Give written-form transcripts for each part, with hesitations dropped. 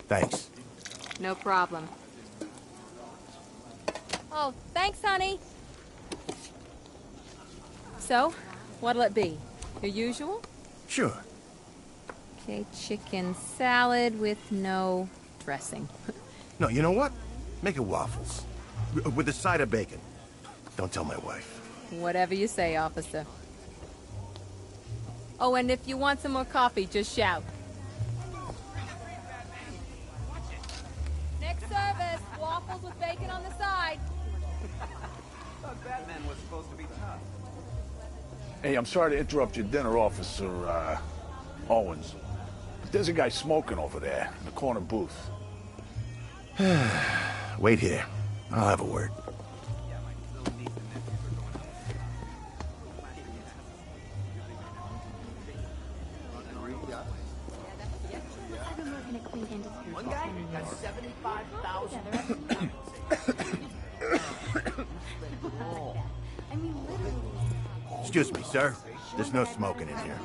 Thanks. No problem. Oh, thanks, honey. So, what'll it be? Your usual? Sure. Okay, chicken salad with no dressing. No, you know what? Make it waffles. With a side of bacon. Don't tell my wife. Whatever you say, officer. Oh, and if you want some more coffee, just shout. Next service, waffles with bacon on the side. Thought Batman was supposed to be tough. Hey, I'm sorry to interrupt your dinner, Officer, Owens. But there's a guy smoking over there in the corner booth. Wait here. I'll have a word. One guy got 75,000. Excuse me, sir. There's no smoking in here.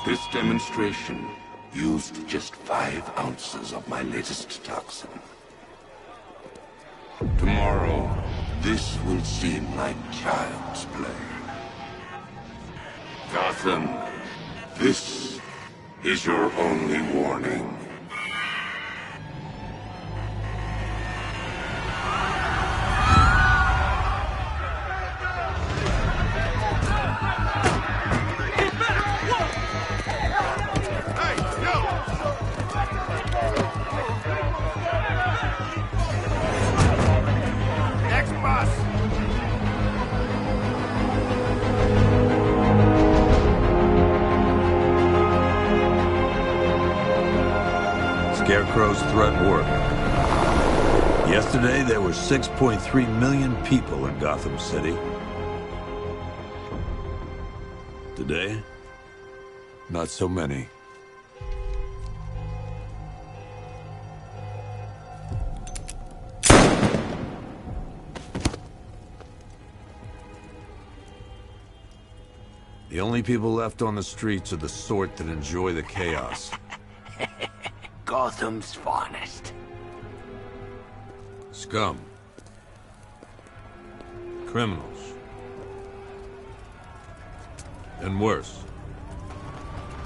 This demonstration used just 5 ounces of my latest toxin. Tomorrow, this will seem like child's play. Gotham, this is your only warning. Scarecrow's threat worked. Yesterday, there were 6.3 million people in Gotham City. Today, not so many. The only people left on the streets are the sort that enjoy the chaos. Gotham's finest. Scum. Criminals. And worse.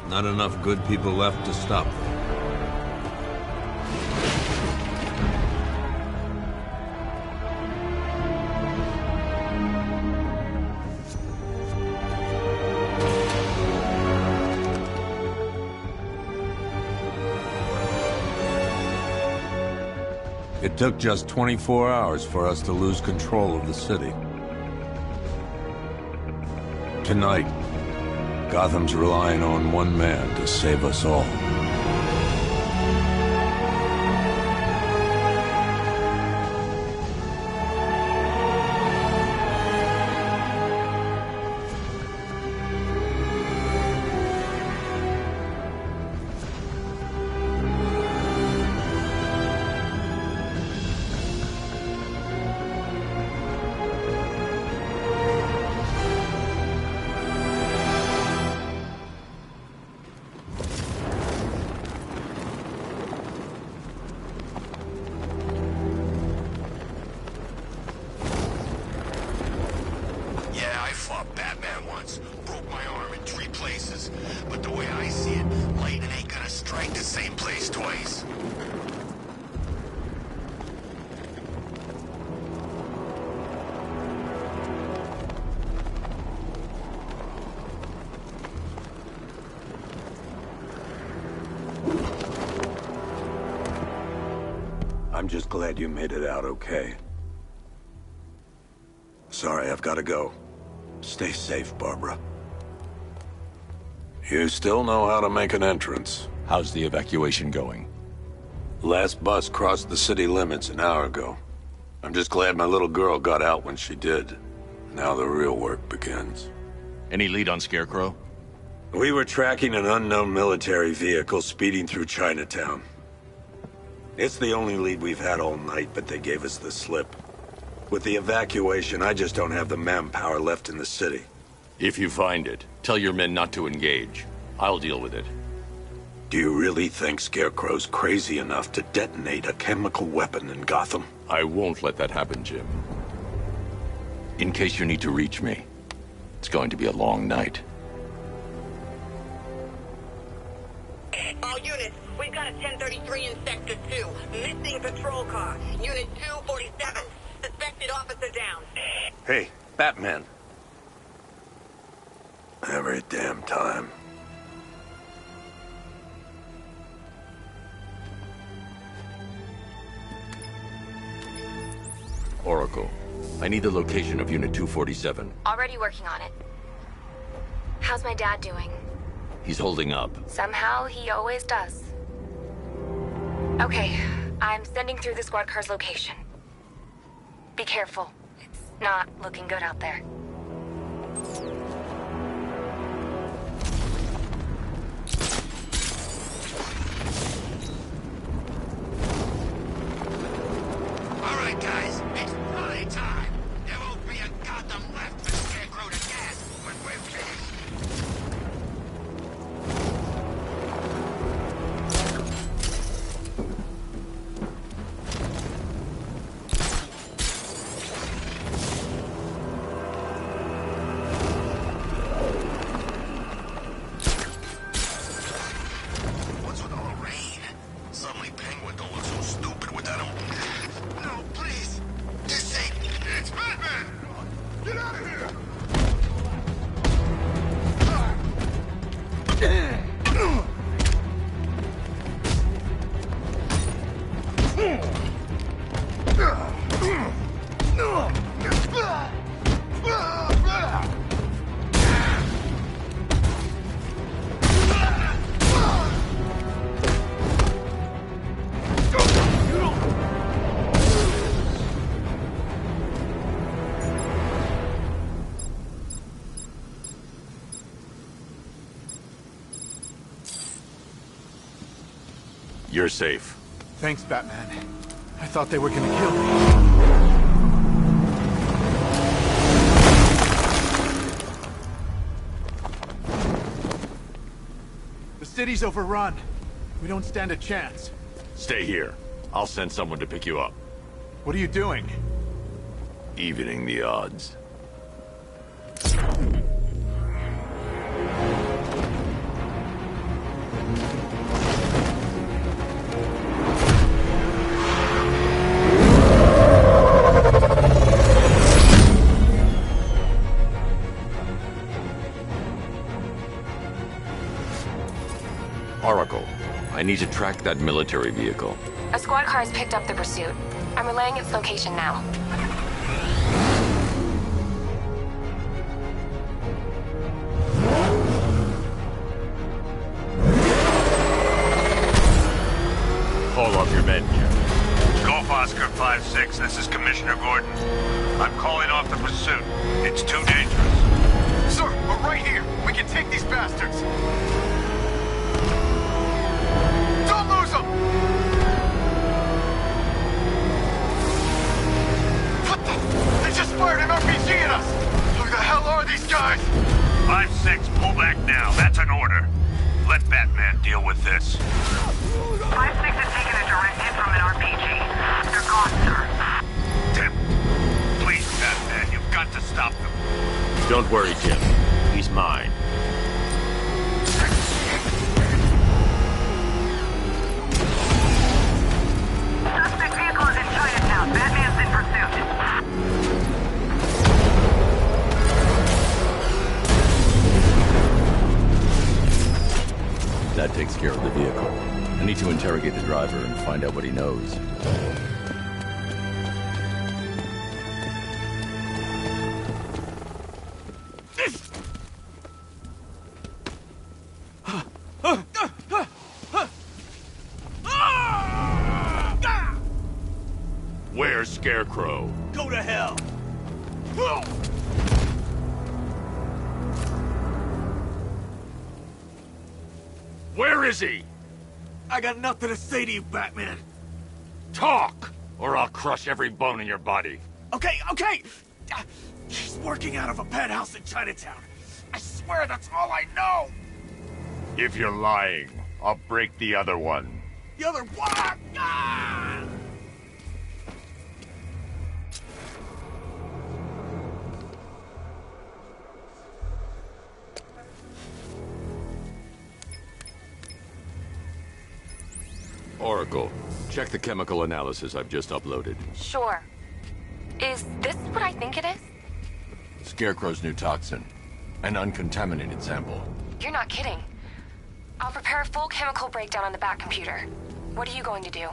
Not enough good people left to stop them. It took just 24 hours for us to lose control of the city. Tonight, Gotham's relying on one man to save us all. Batman once. Broke my arm in 3 places. But the way I see it, lightning ain't gonna strike strike the same place twice. I'm just glad you made it out okay. Sorry, I've got to go. Stay safe, Barbara. You still know how to make an entrance. How's the evacuation going? Last bus crossed the city limits an hour ago. I'm just glad my little girl got out when she did. Now the real work begins. Any lead on Scarecrow? We were tracking an unknown military vehicle speeding through Chinatown. It's the only lead we've had all night, but they gave us the slip. With the evacuation, I just don't have the manpower left in the city. If you find it, tell your men not to engage. I'll deal with it. Do you really think Scarecrow's crazy enough to detonate a chemical weapon in Gotham? I won't let that happen, Jim. In case you need to reach me, it's going to be a long night. All units, we've got a 1033 in Sector 2. Missing patrol car. Unit 247. Suspected officer down. Hey, Batman. Every damn time. Oracle, I need the location of Unit 247. Already working on it. How's my dad doing? He's holding up. Somehow, he always does. Okay, I'm sending through the squad car's location. Be careful. It's not looking good out there. All right, guys, it's party time. There won't be a Gotham left for Scarecrow to gas when we're finished. What's with all the rain? Suddenly Penguin don't look so stupid with that old... No, please. Just say... It's Batman! Get out of here! You're safe. Thanks, Batman. I thought they were gonna kill me. The city's overrun. We don't stand a chance. Stay here. I'll send someone to pick you up. What are you doing? Evening the odds. Oracle, I need to track that military vehicle. A squad car has picked up the pursuit. I'm relaying its location now. Call off your men here. Golf Oscar 5-6, this is Commissioner Gordon. I'm calling off the pursuit. It's too dangerous. Sir, we're right here. We can take these bastards. Don't lose them! What the? They just fired an RPG at us! Who the hell are these guys? 5-6, pull back now. That's an order. Let Batman deal with this. 5-6 has taken a direct hit from an RPG. They're gone, sir. Tim, please, Batman, you've got to stop them. Don't worry, Jim. He's mine. Batman's in pursuit. That takes care of the vehicle. I need to interrogate the driver and find out what he knows. Where's Scarecrow? Go to hell! Where is he? I got nothing to say to you, Batman. Talk, or I'll crush every bone in your body. Okay. He's working out of a penthouse in Chinatown. I swear that's all I know. If you're lying, I'll break the other one. The other one. Ah! Oracle, check the chemical analysis I've just uploaded. Sure. Is this what I think it is? Scarecrow's new toxin. An uncontaminated sample. You're not kidding. I'll prepare a full chemical breakdown on the back computer. What are you going to do?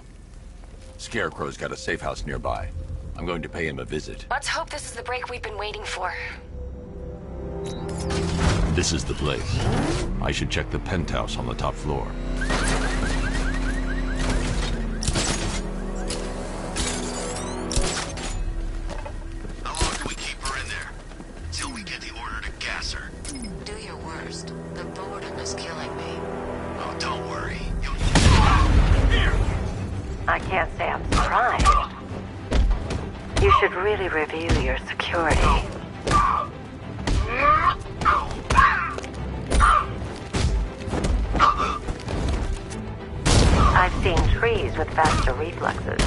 Scarecrow's got a safe house nearby. I'm going to pay him a visit. Let's hope this is the break we've been waiting for. This is the place. I should check the penthouse on the top floor. I can't say I'm surprised. You should really review your security. I've seen trees with faster reflexes.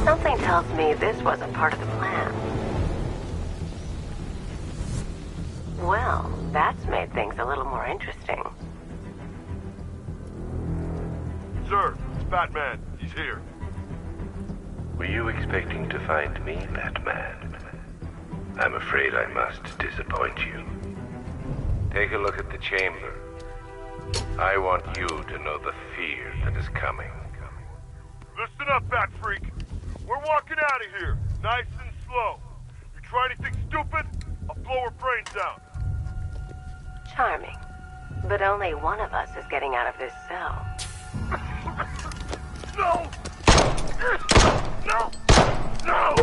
Something tells me this wasn't part of the plan. Well, that's made things a little more interesting. Sir, it's Batman. He's here. Were you expecting to find me, Batman? I'm afraid I must disappoint you. Take a look at the chamber. I want you to know the fear that is coming. Listen up, Bat Freak. We're walking out of here, nice and slow. You try anything stupid, I'll blow her brains out. Charming. But only one of us is getting out of this cell. No! No! No!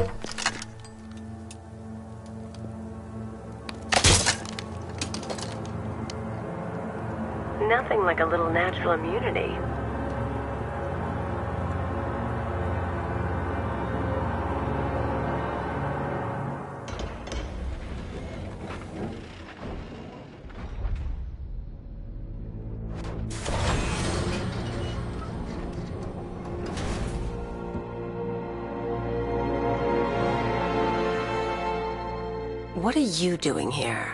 Nothing like a little natural immunity. What are you doing here?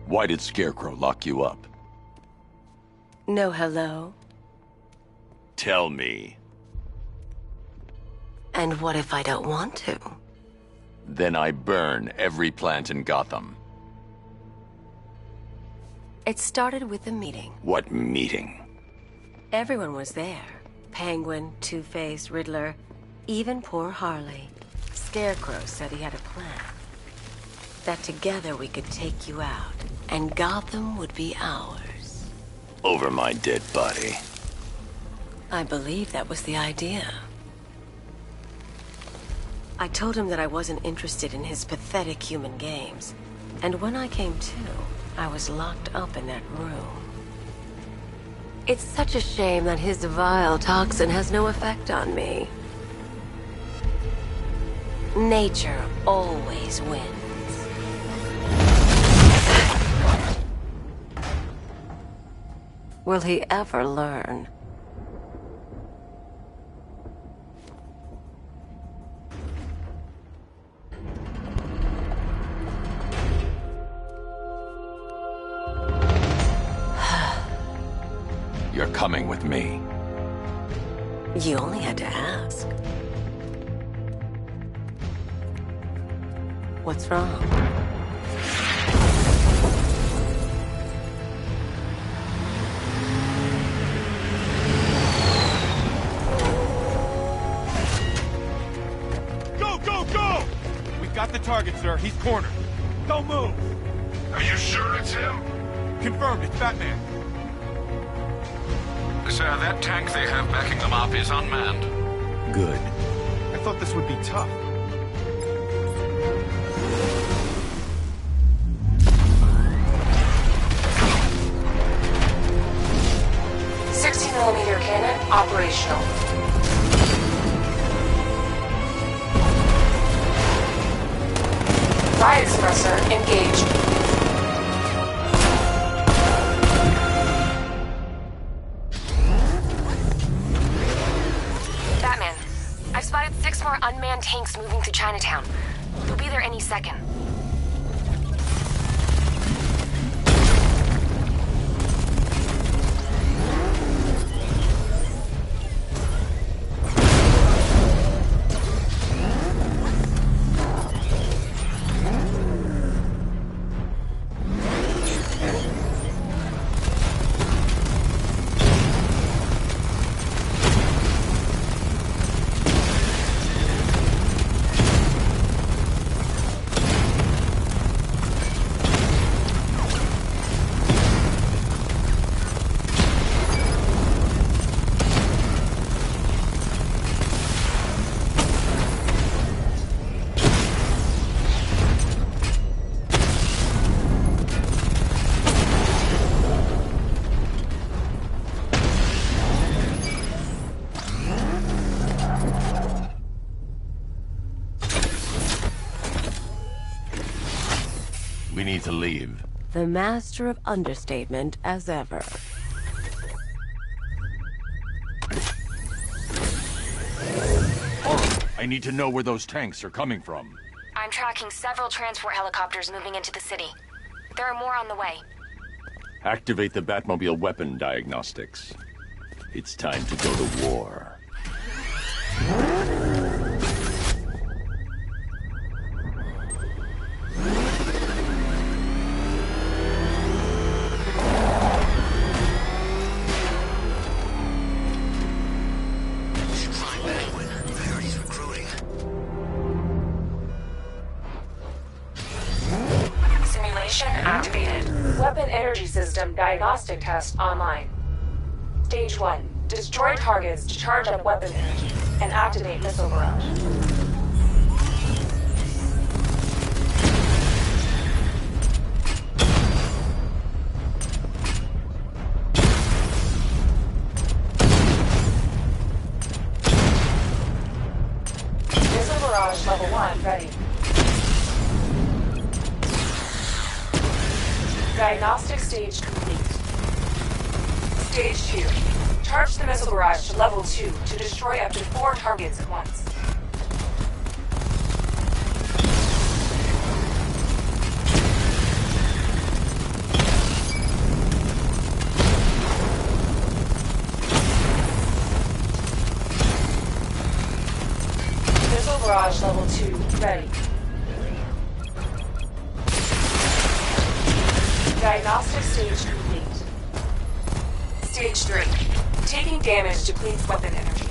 Why did Scarecrow lock you up? No hello? Tell me. And what if I don't want to? Then I burn every plant in Gotham. It started with a meeting. What meeting? Everyone was there. Penguin, Two-Face, Riddler, even poor Harley. Scarecrow said he had a plan. That together we could take you out, and Gotham would be ours. Over my dead body. I believe that was the idea. I told him that I wasn't interested in his pathetic human games. And when I came to, I was locked up in that room. It's such a shame that his vile toxin has no effect on me. Nature always wins. Will he ever learn? You're coming with me. You only had to ask. What's wrong? Go, go, go! We've got the target, sir. He's cornered. Don't move! Are you sure it's him? Confirmed, it's Batman. Sir, that tank they have backing them up is unmanned. Good. I thought this would be tough. .60mm cannon operational. Riot suppressor engaged. Batman, I've spotted 6 more unmanned tanks moving through Chinatown. They'll be there any second. We need to leave. The master of understatement as ever. I need to know where those tanks are coming from. I'm tracking several transport helicopters moving into the city. There are more on the way. Activate the Batmobile weapon diagnostics. It's time to go to war. Activated. Weapon energy system diagnostic test online. Stage 1. Destroy targets to charge up weapon energy and activate missile barrage. Missile barrage level 1 ready. Diagnostic stage complete. Stage 2. Charge the missile barrage to level 2 to destroy up to 4 targets at once. Missile barrage level 2 ready. Diagnostic stage complete. Stage 3. Taking damage depletes weapon energy.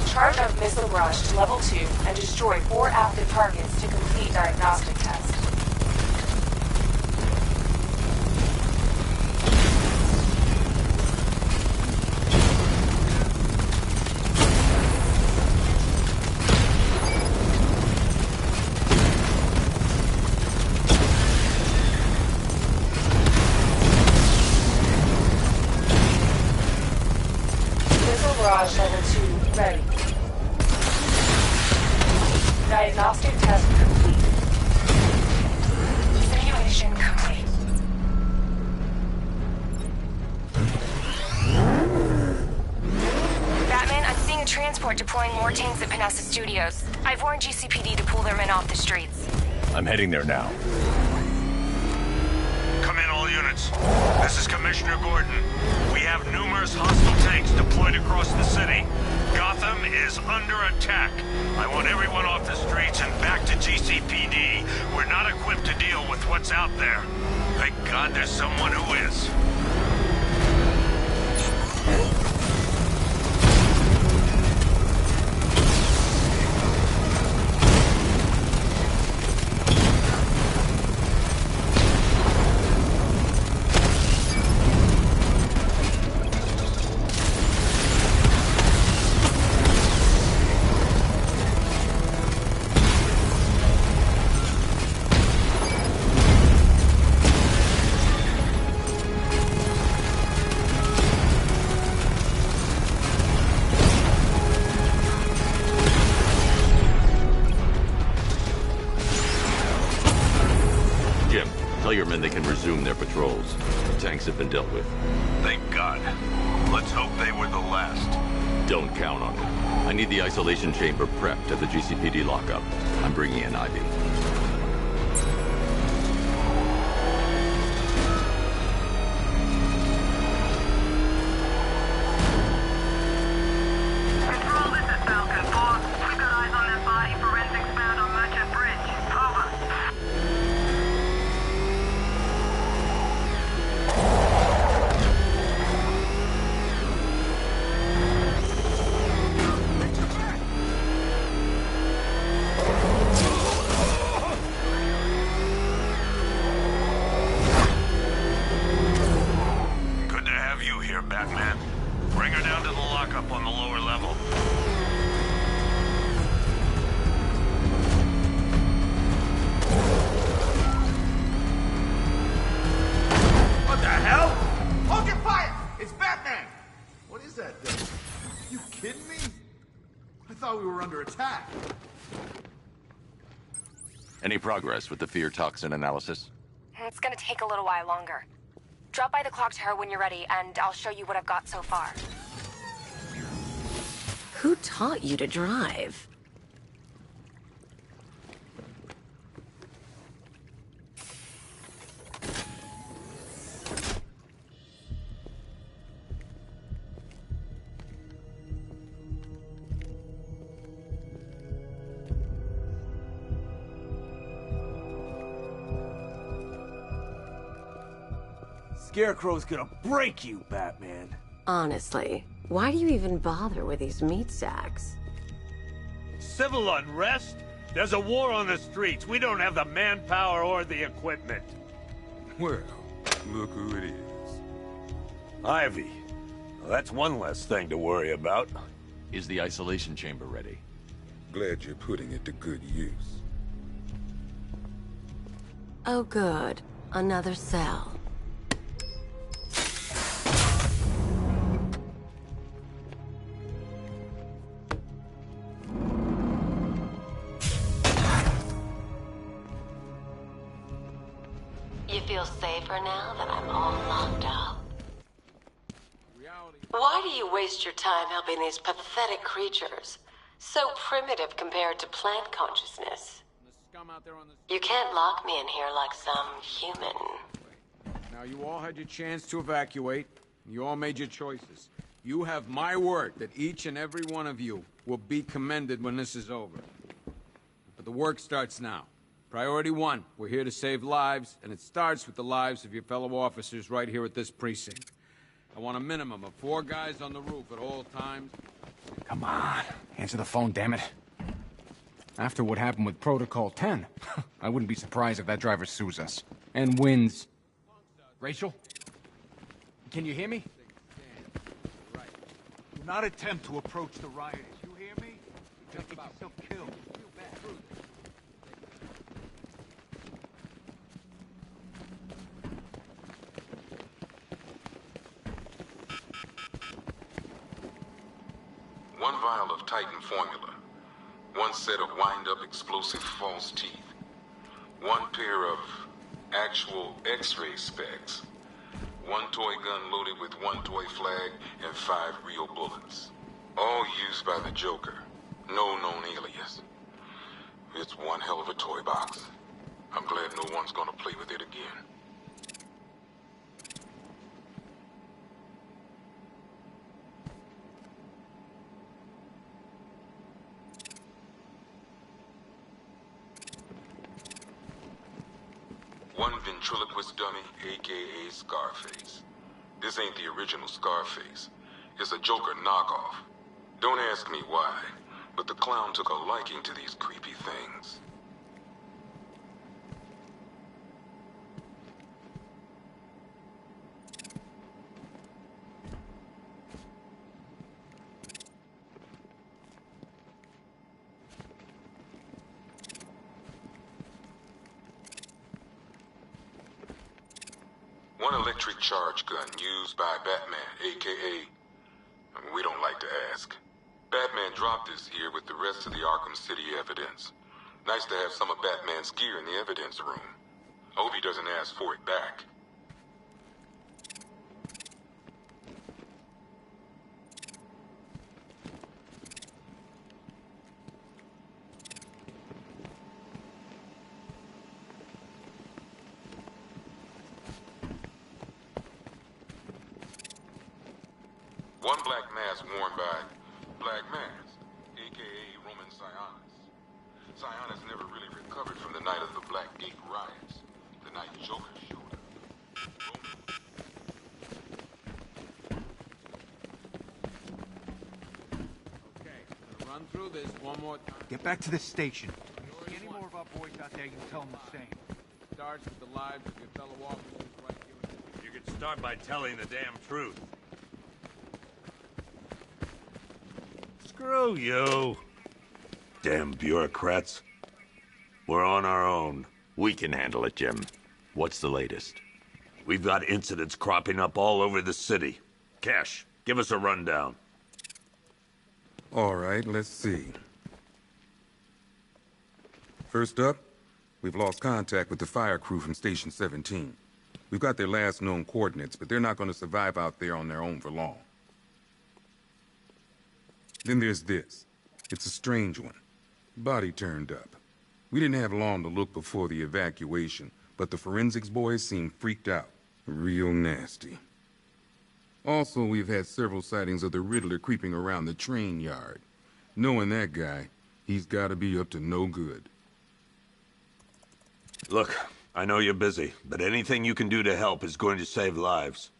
Charge up missile barrage to level 2 and destroy 4 active targets to complete diagnostic test. Barrage level 2 ready. Diagnostic test complete. Simulation complete. Batman, I'm seeing a transport deploying more tanks at Panessa Studios. I've warned GCPD to pull their men off the streets. I'm heading there now. Come in, all units. This is Commissioner Gordon. We have numerous hostile tanks deployed across the city. Gotham is under attack. I want everyone off the streets and back to GCPD. We're not equipped to deal with what's out there. Thank God there's someone who is. Tell your men they can resume their patrols. The tanks have been dealt with. Thank God. Let's hope they were the last. Don't count on it. I need the isolation chamber prepped at the GCPD lockup. I'm bringing in Ivy. Batman. Bring her down to the lockup on the lower level. What the hell? Open fire! It's Batman! What is that thing? You kidding me? I thought we were under attack. Any progress with the fear toxin analysis? It's gonna take a little while longer. Drop by the clock tower when you're ready, and I'll show you what I've got so far. Who taught you to drive? Scarecrow's gonna break you, Batman. Honestly, why do you even bother with these meat sacks? Civil unrest? There's a war on the streets. We don't have the manpower or the equipment. Well, look who it is. Ivy. Well, that's one less thing to worry about. Is the isolation chamber ready? Glad you're putting it to good use. Oh good. Another cell. You feel safer now that I'm all locked up? Why do you waste your time helping these pathetic creatures? So primitive compared to plant consciousness. You can't lock me in here like some human. Now, you all had your chance to evacuate. You all made your choices. You have my word that each and every one of you will be commended when this is over. But the work starts now. Priority 1, we're here to save lives, and it starts with the lives of your fellow officers right here at this precinct. I want a minimum of 4 guys on the roof at all times. Come on, answer the phone, damn it. After what happened with Protocol 10, I wouldn't be surprised if that driver sues us. And wins. Rachel? Can you hear me? Do not attempt to approach the rioters. You hear me? You'll get yourself killed. One vial of Titan formula. 1 set of wind-up explosive false teeth. 1 pair of actual X-ray specs. 1 toy gun loaded with 1 toy flag and 5 real bullets. All used by the Joker. No known alias. It's one hell of a toy box. I'm glad no one's gonna play with it again. One ventriloquist dummy, aka Scarface. This ain't the original Scarface. It's a Joker knockoff. Don't ask me why, but the clown took a liking to these creepy things. One electric charge gun used by Batman, aka... we don't like to ask. Batman dropped this here with the rest of the Arkham City evidence. Nice to have some of Batman's gear in the evidence room. Hope he doesn't ask for it back. One black mask worn by Black Mask, a.k.a. Roman Sionis. Sionis never really recovered from the night of the Black Gate riots, the night Joker showed up. Okay, run through this one more time. Get back to the station. If you see any more of our boys out there, you can tell them the same. Starts with the lives of your fellow officers right here. You could start by telling the damn truth. Screw you. Damn bureaucrats. We're on our own. We can handle it, Jim. What's the latest? We've got incidents cropping up all over the city. Cash, give us a rundown. All right, let's see. First up, we've lost contact with the fire crew from Station 17. We've got their last known coordinates, but they're not going to survive out there on their own for long. Then there's this. It's a strange one. Body turned up. We didn't have long to look before the evacuation, but the forensics boys seemed freaked out. Real nasty. Also, we've had several sightings of the Riddler creeping around the train yard. Knowing that guy, he's gotta be up to no good. Look, I know you're busy, but anything you can do to help is going to save lives.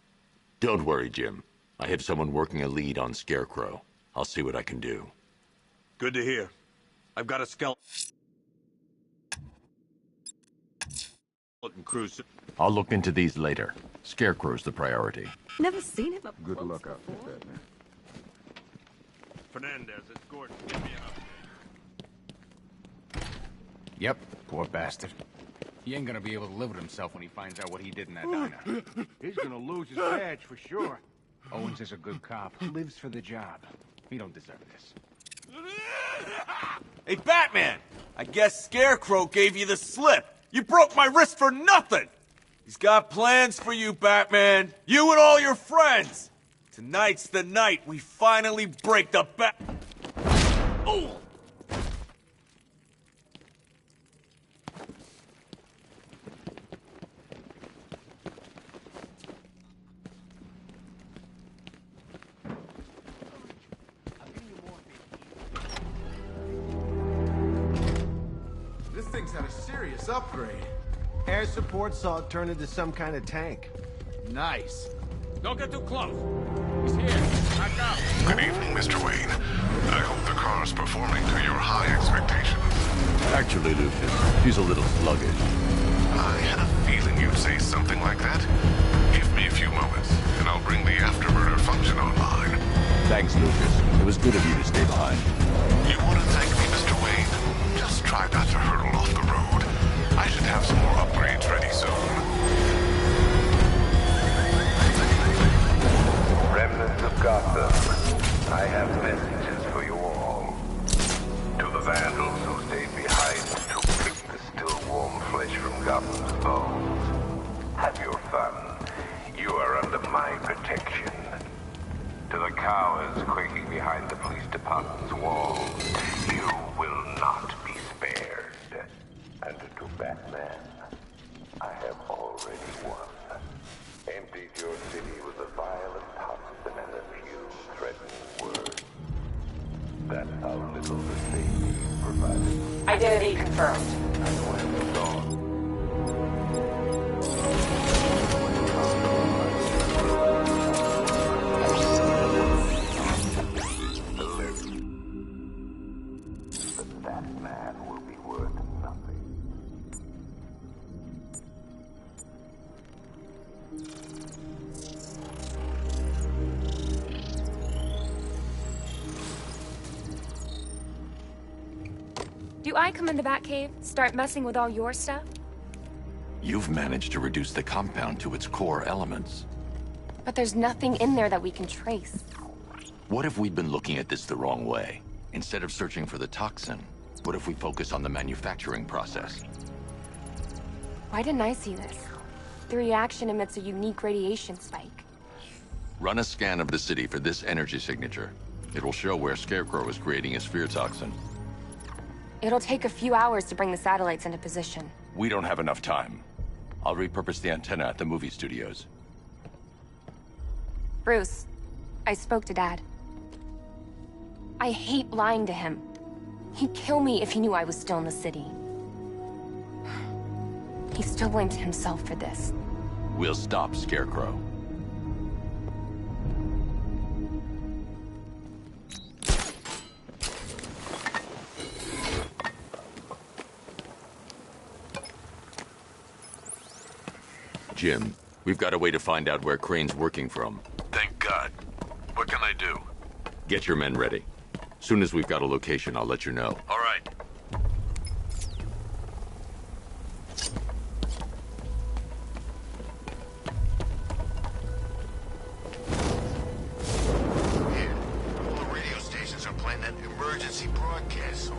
Don't worry, Jim. I have someone working a lead on Scarecrow. I'll see what I can do. Good to hear. I've got a skeleton crew. I'll look into these later. Scarecrow's the priority. Never seen him up Good close luck out before. there, Batman. Fernandez, it's Gordon. Give me an update. Yep, poor bastard. He ain't gonna be able to live with himself when he finds out what he did in that diner. He's gonna lose his badge for sure. Owens is a good cop, lives for the job. He don't deserve this. Hey, Batman! I guess Scarecrow gave you the slip. You broke my wrist for nothing! He's got plans for you, Batman. You and all your friends. Tonight's the night we finally break the Ooh! This thing's had a serious upgrade. Air support saw it turn into some kind of tank. Nice. Don't get too close. He's here. Back out. Good evening, Mr. Wayne. I hope the car's performing to your high expectations. Actually, Lucas, she's a little sluggish. I had a feeling you'd say something like that. Give me a few moments, and I'll bring the afterburner function online. Thanks, Lucas. It was good of you to stay behind. You want to thank me, Mr. Wayne? Just try not to hurtle off the road. I should have some more upgrades ready soon. Remnants of Gotham, I have messages for you all. To the vandals who stayed behind to pick the still warm flesh from Gotham's bones. Have your fun. You are under my protection. To the cowards quaking behind the police department's walls, you will not be spared. And to Batman, I have already won. Emptied your city with a violent toxin and a few threatening words. That's how little the safety provided. Identity confirmed. And when it's gone, Do I come in the Batcave, start messing with all your stuff? You've managed to reduce the compound to its core elements. But there's nothing in there that we can trace. What if we've been looking at this the wrong way? Instead of searching for the toxin, what if we focus on the manufacturing process? Why didn't I see this? The reaction emits a unique radiation spike. Run a scan of the city for this energy signature. It will show where Scarecrow is creating his fear toxin. It'll take a few hours to bring the satellites into position. We don't have enough time. I'll repurpose the antenna at the movie studios. Bruce, I spoke to Dad. I hate lying to him. He'd kill me if he knew I was still in the city. He still blames himself for this. We'll stop Scarecrow. Jim, we've got a way to find out where Crane's working from. Thank God. What can I do? Get your men ready. Soon as we've got a location, I'll let you know. All right. All the radio stations are playing that emergency broadcast song.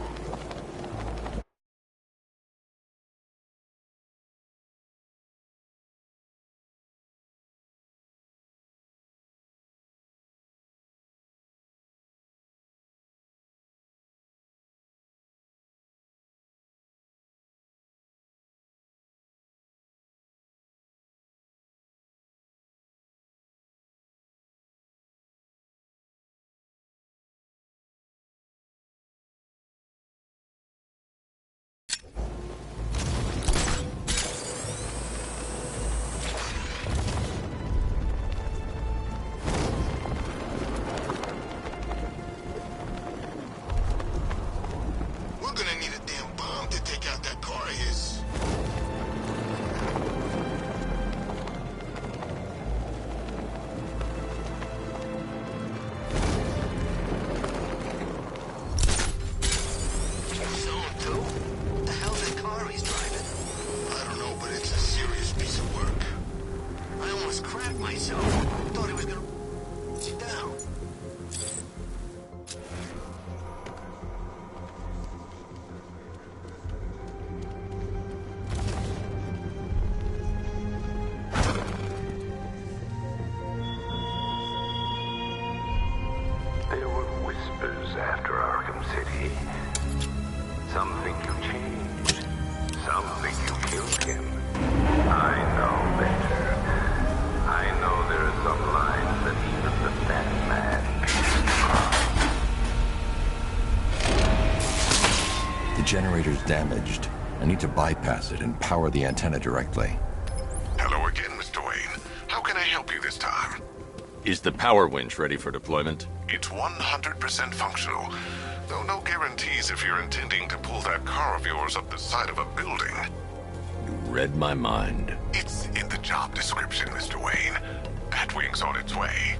We're gonna need a damn bomb to take out that car of his. Zone 2? What the hell's that car he's driving? I don't know, but it's a serious piece of work. I almost crapped myself. Thought he was gonna sit down. There were whispers after Arkham City. Some think you changed. Some think you killed him. I know better. I know there are some lines that even the Batman can cross. The generator's damaged. I need to bypass it and power the antenna directly. Hello again, Mr. Wayne. How can I help you this time? Is the power winch ready for deployment? It's 100% functional, though no guarantees if you're intending to pull that car of yours up the side of a building. You read my mind. It's in the job description, Mr. Wayne. Batwing's on its way.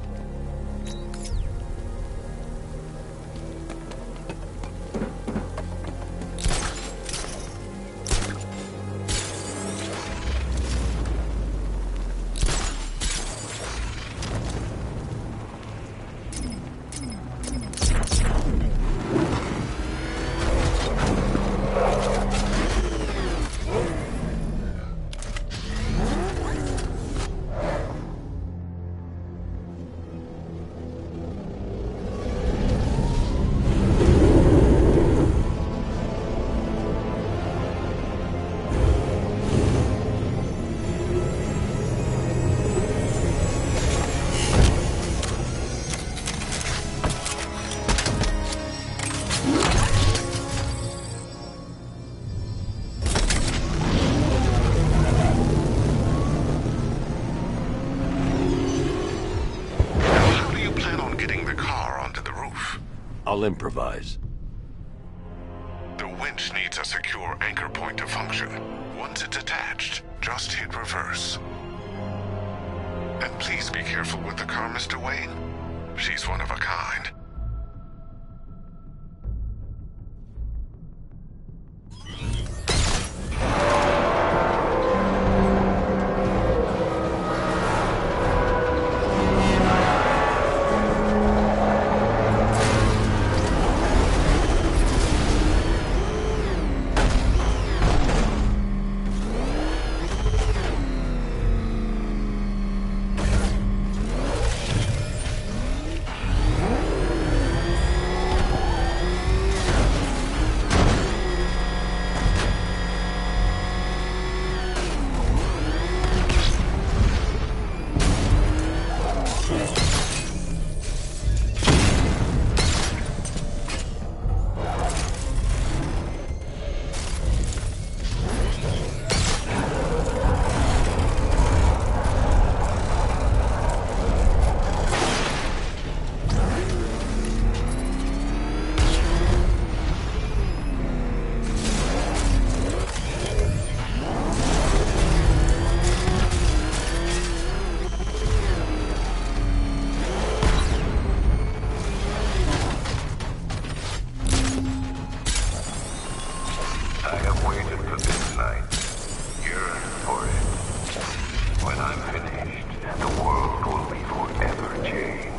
I'll improvise. The winch needs a secure anchor point to function. Once it's attached, just hit reverse. And please be careful with the car, Mr. Wayne. She's one of a kind. I have waited for this night, yearned for it. When I'm finished, the world will be forever changed.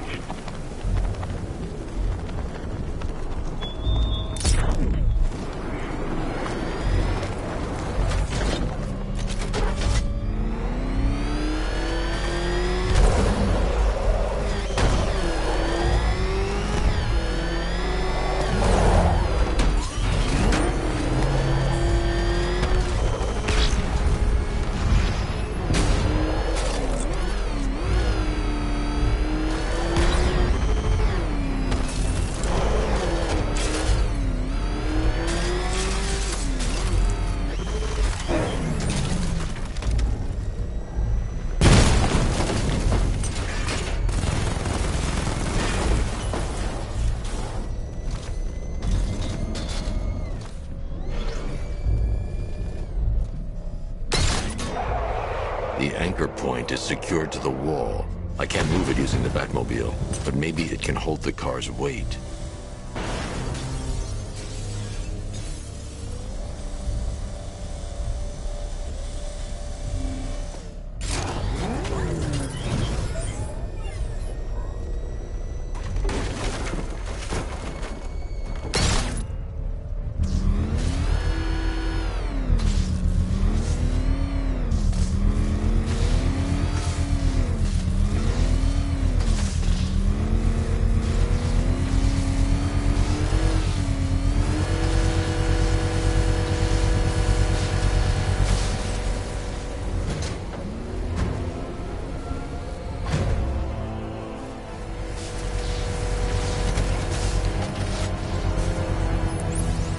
The anchor point is secured to the wall. I can't move it using the Batmobile, but maybe it can hold the car's weight.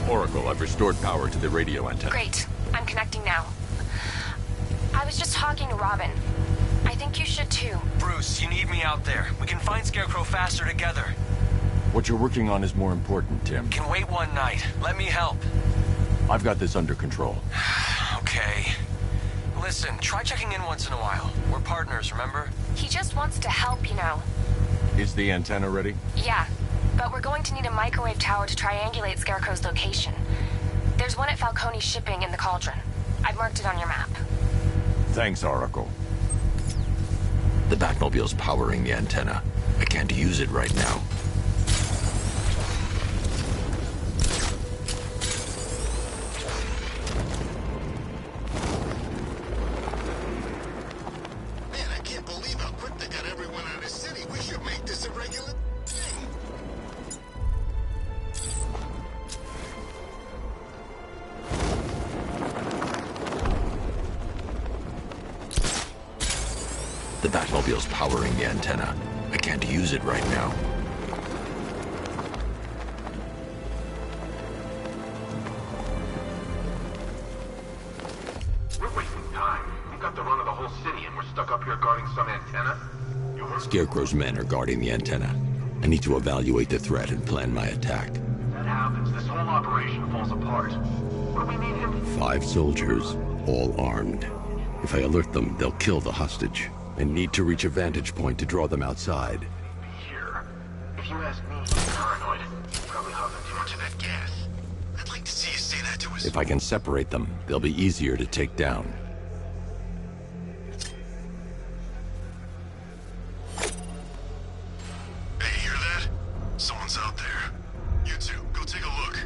Oracle, I've restored power to the radio antenna. Great. I'm connecting now. I was just talking to Robin. I think you should too. Bruce, you need me out there. We can find Scarecrow faster together. What you're working on is more important, Tim. Can wait one night. Let me help. I've got this under control. Okay. Listen, try checking in once in a while. We're partners, remember? He just wants to help, you know. Is the antenna ready? Yeah, but we're going to need a microwave tower to triangulate Scarecrow's location. There's one at Falcone's shipping in the Cauldron. I've marked it on your map. Thanks, Oracle. The Batmobile's powering the antenna. I can't use it right now. Man, I can't believe how quick they got everyone out of the city. We should make this a regular thing. The Batmobile's powering the antenna. I can't use it right now. We're wasting time. We've got the run of the whole city and we're stuck up here guarding some antenna. You heard? Scarecrow's men are guarding the antenna. I need to evaluate the threat and plan my attack. If that happens, this whole operation falls apart. What do we need him? 5 soldiers, all armed. If I alert them, they'll kill the hostage. I need to reach a vantage point to draw them outside. Here. If you ask me, he's paranoid. Probably huffing too much of that gas. I'd like to see you say that to us. If I can separate them, they'll be easier to take down. Hey, hear that? Someone's out there. You two, go take a look.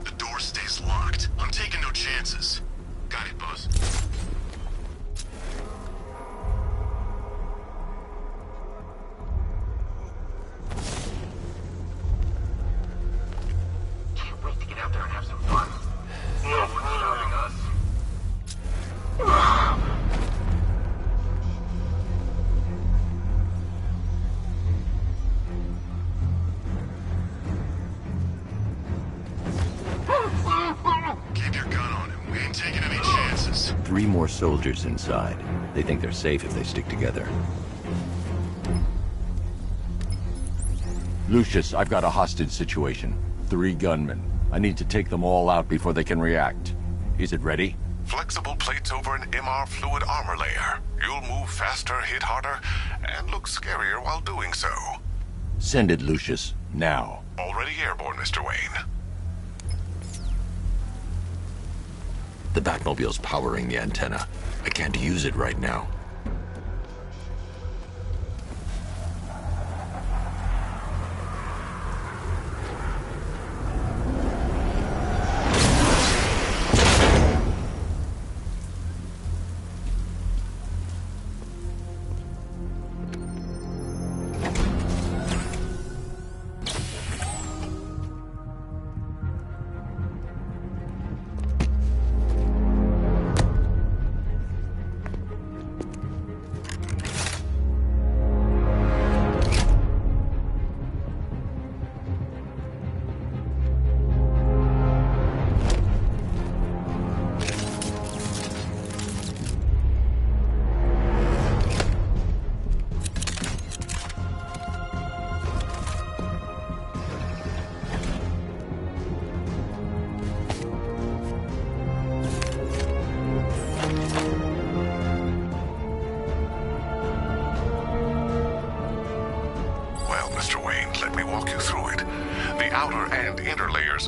The door stays locked. I'm taking no chances. Got it, boss. Can't wait to get out there and have some fun. No one's stopping us. 3 more soldiers inside. They think they're safe if they stick together. Lucius, I've got a hostage situation. 3 gunmen. I need to take them all out before they can react. Is it ready? Flexible plates over an MR fluid armor layer. You'll move faster, hit harder, and look scarier while doing so. Send it, Lucius. Now. Already airborne, Mr. Wayne. The Batmobile's powering the antenna. I can't use it right now.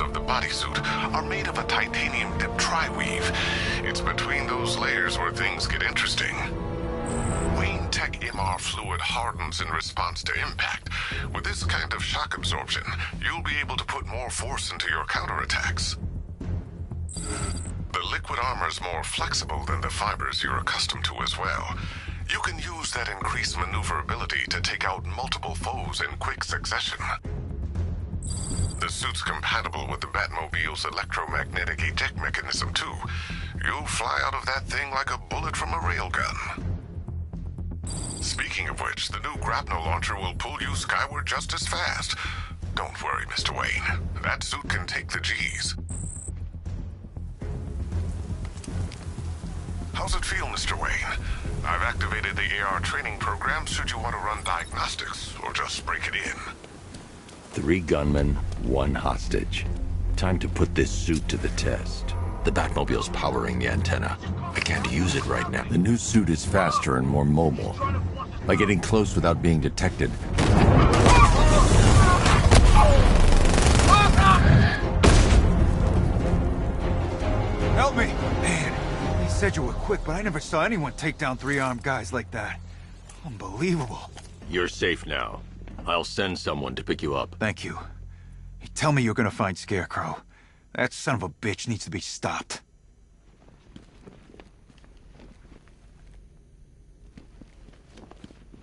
Of the bodysuit are made of a titanium dip tri-weave. It's between those layers where things get interesting. Wayne Tech MR fluid hardens in response to impact. With this kind of shock absorption, you'll be able to put more force into your counterattacks. The liquid armor's more flexible than the fibers you're accustomed to as well. You can use that increased maneuverability to take out multiple foes in quick succession. The suit's compatible with the Batmobile's electromagnetic eject mechanism, too. You'll fly out of that thing like a bullet from a railgun. Speaking of which, the new grapnel launcher will pull you skyward just as fast. Don't worry, Mr. Wayne. That suit can take the G's. How's it feel, Mr. Wayne? I've activated the AR training program should you want to run diagnostics, or just break it in. 3 gunmen, 1 hostage. Time to put this suit to the test. The Batmobile's powering the antenna. I can't use it right now. The new suit is faster and more mobile. By getting close without being detected. Help me! Man, they said you were quick, but I never saw anyone take down 3 armed guys like that. Unbelievable. You're safe now. I'll send someone to pick you up. Thank you. Hey, tell me you're gonna find Scarecrow. That son of a bitch needs to be stopped.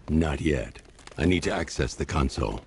Not yet. I need to access the console.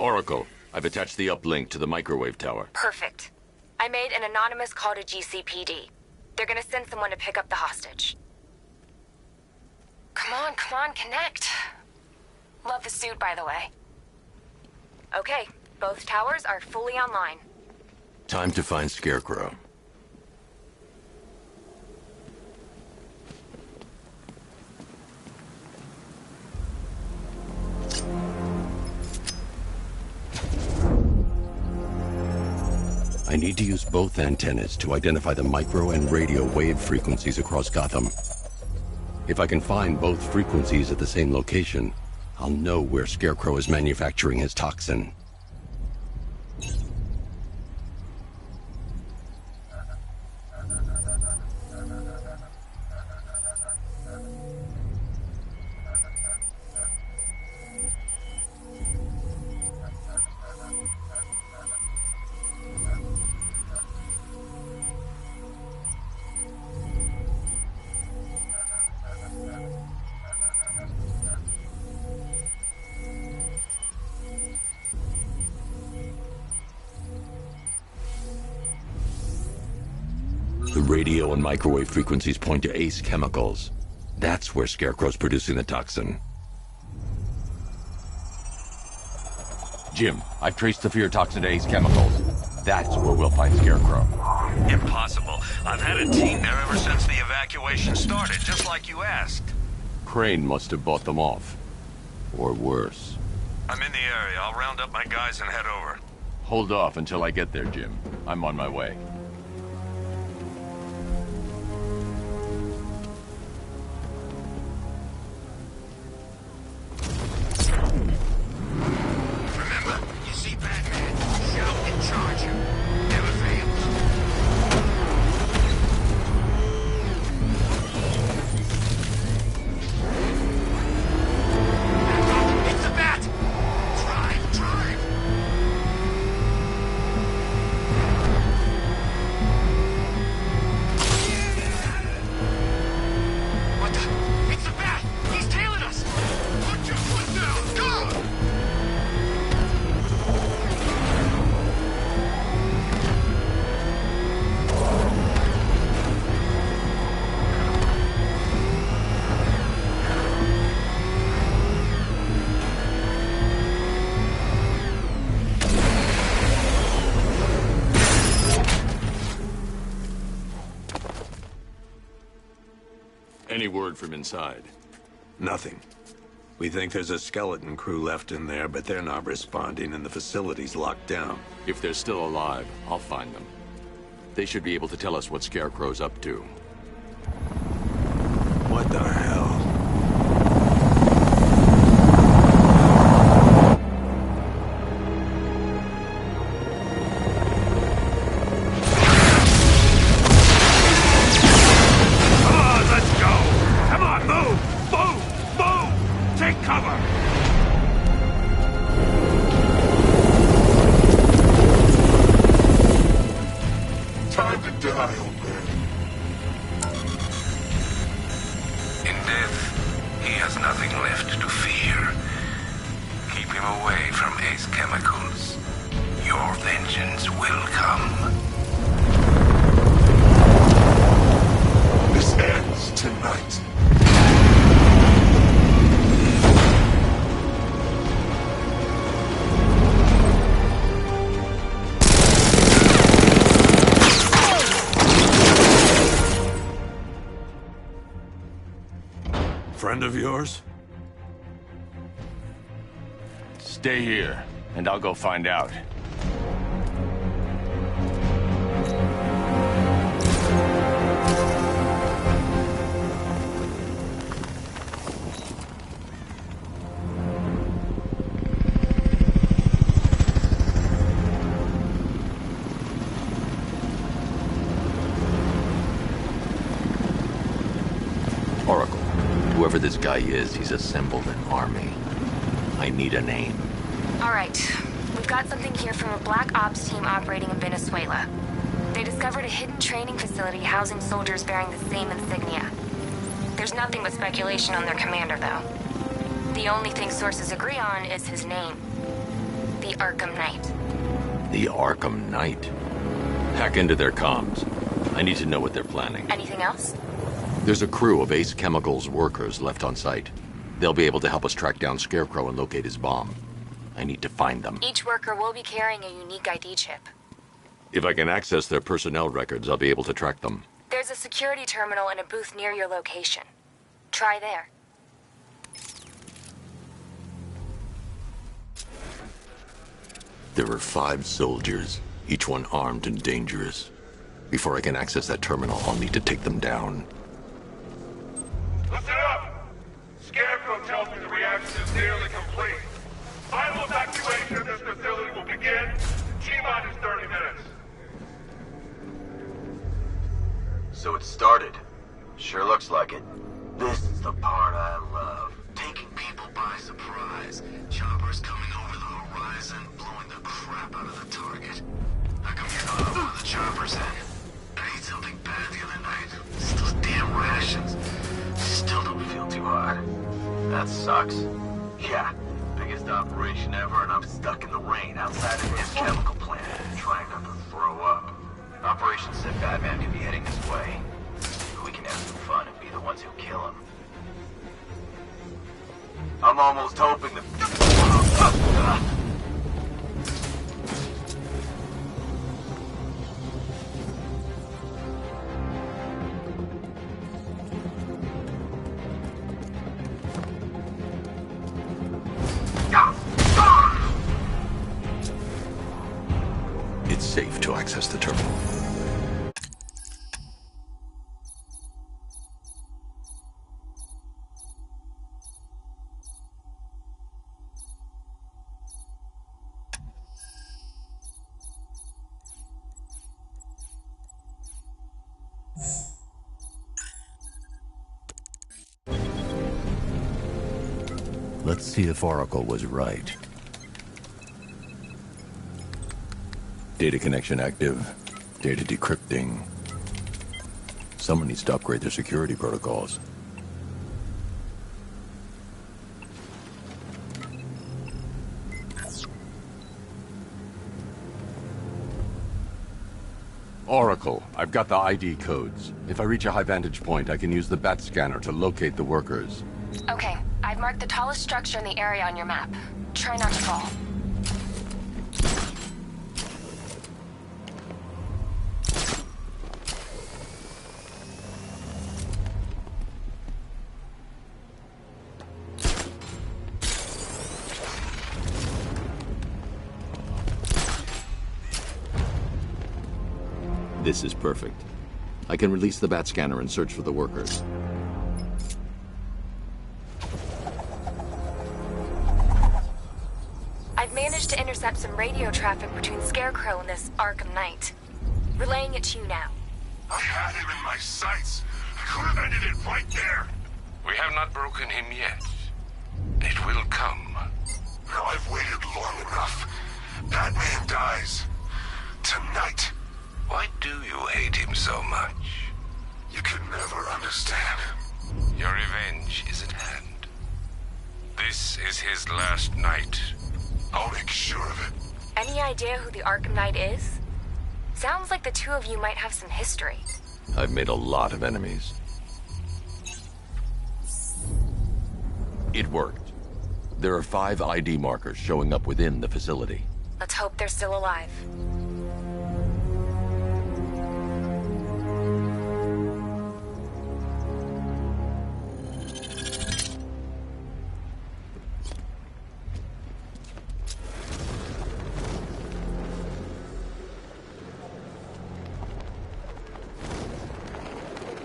Oracle, I've attached the uplink to the microwave tower. Perfect. I made an anonymous call to GCPD. They're gonna send someone to pick up the hostage. Come on, connect. Love the suit, by the way. Okay, both towers are fully online. Time to find Scarecrow. I need to use both antennas to identify the micro and radio wave frequencies across Gotham. If I can find both frequencies at the same location, I'll know where Scarecrow is manufacturing his toxin. The radio and microwave frequencies point to Ace Chemicals. That's where Scarecrow's producing the toxin. Jim, I've traced the fear toxin to Ace Chemicals. That's where we'll find Scarecrow. Impossible. I've had a team there ever since the evacuation started, just like you asked. Crane must have bought them off. Or worse. I'm in the area. I'll round up my guys and head over. Hold off until I get there, Jim. I'm on my way. Remember, you see Batman, shout and charge him. Never fails. It's a bat! Drive, drive! What the? It's a bat! He's tailing us! Put your foot down! Go! Any word from inside? Nothing. We think there's a skeleton crew left in there, but they're not responding and the facility's locked down. If they're still alive, I'll find them. They should be able to tell us what Scarecrow's up to. What the hell? Come on, let's go! Come on, move! Move! Move! Take cover! Time to die, old man. In death, he has nothing left to fear. Keep him away from Ace Chemicals. Your vengeance will come. This ends tonight. Friend of yours? Stay here, and I'll go find out. Oracle, whoever this guy is, he's assembled an army. I need a name. All right, we've got something here from a Black Ops team operating in Venezuela. They discovered a hidden training facility housing soldiers bearing the same insignia. There's nothing but speculation on their commander, though. The only thing sources agree on is his name. The Arkham Knight. The Arkham Knight? Hack into their comms. I need to know what they're planning. Anything else? There's a crew of Ace Chemicals workers left on site. They'll be able to help us track down Scarecrow and locate his bomb. I need to find them. Each worker will be carrying a unique ID chip. If I can access their personnel records, I'll be able to track them. There's a security terminal in a booth near your location. Try there. There are 5 soldiers, each one armed and dangerous. Before I can access that terminal, I'll need to take them down. Listen up! Scarecrow tells me the reaction is nearly complete. Final evacuation of this facility will begin in T-minus 30 minutes. So it started. Sure looks like it. This is the part I love. Taking people by surprise. Choppers coming over the horizon, blowing the crap out of the target. How come you're not on one of the choppers then? I ate something bad the other night. It's those damn rations. Still don't feel too hot. That sucks. Yeah, biggest operation ever, and I'm stuck in the rain outside of his chemical plant, trying not to throw up. Operation said Batman could be heading this way. We can have some fun and be the ones who kill him. I'm almost hoping that... It's safe to access the terminal. Let's see if Oracle was right. Data connection active. Data decrypting. Someone needs to upgrade their security protocols. Oracle, I've got the ID codes. If I reach a high vantage point, I can use the bat scanner to locate the workers. Okay, I've marked the tallest structure in the area on your map. Try not to fall. This is perfect. I can release the bat scanner and search for the workers. I've managed to intercept some radio traffic between Scarecrow and this Arkham Knight. Relaying it to you now. I had him in my sights. I could have ended it right there. We have not broken him yet. It will come. Now I've waited long enough. Batman dies. Tonight. Why do you hate him so much? You can never understand. Your revenge is at hand. This is his last night. I'll make sure of it. Any idea who the Arkham Knight is? Sounds like the two of you might have some history. I've made a lot of enemies. It worked. There are 5 ID markers showing up within the facility. Let's hope they're still alive.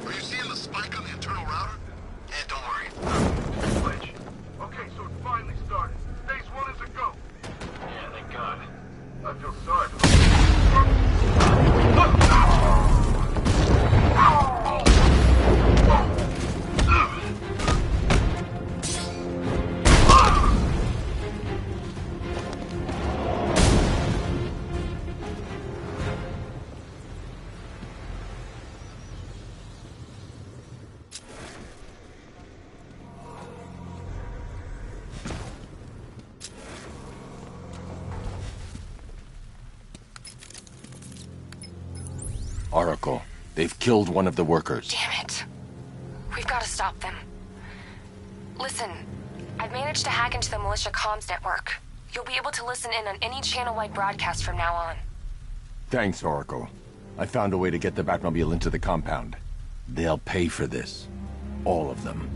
Are you seeing the spike on the internal router? Don't worry. Switch. Okay, so it finally started. Phase 1 is a go. Yeah, thank God. I feel sorry for Oracle, they've killed one of the workers. Damn it. We've got to stop them. Listen, I've managed to hack into the militia comms network. You'll be able to listen in on any channel-wide broadcast from now on. Thanks, Oracle. I found a way to get the Batmobile into the compound. They'll pay for this. All of them.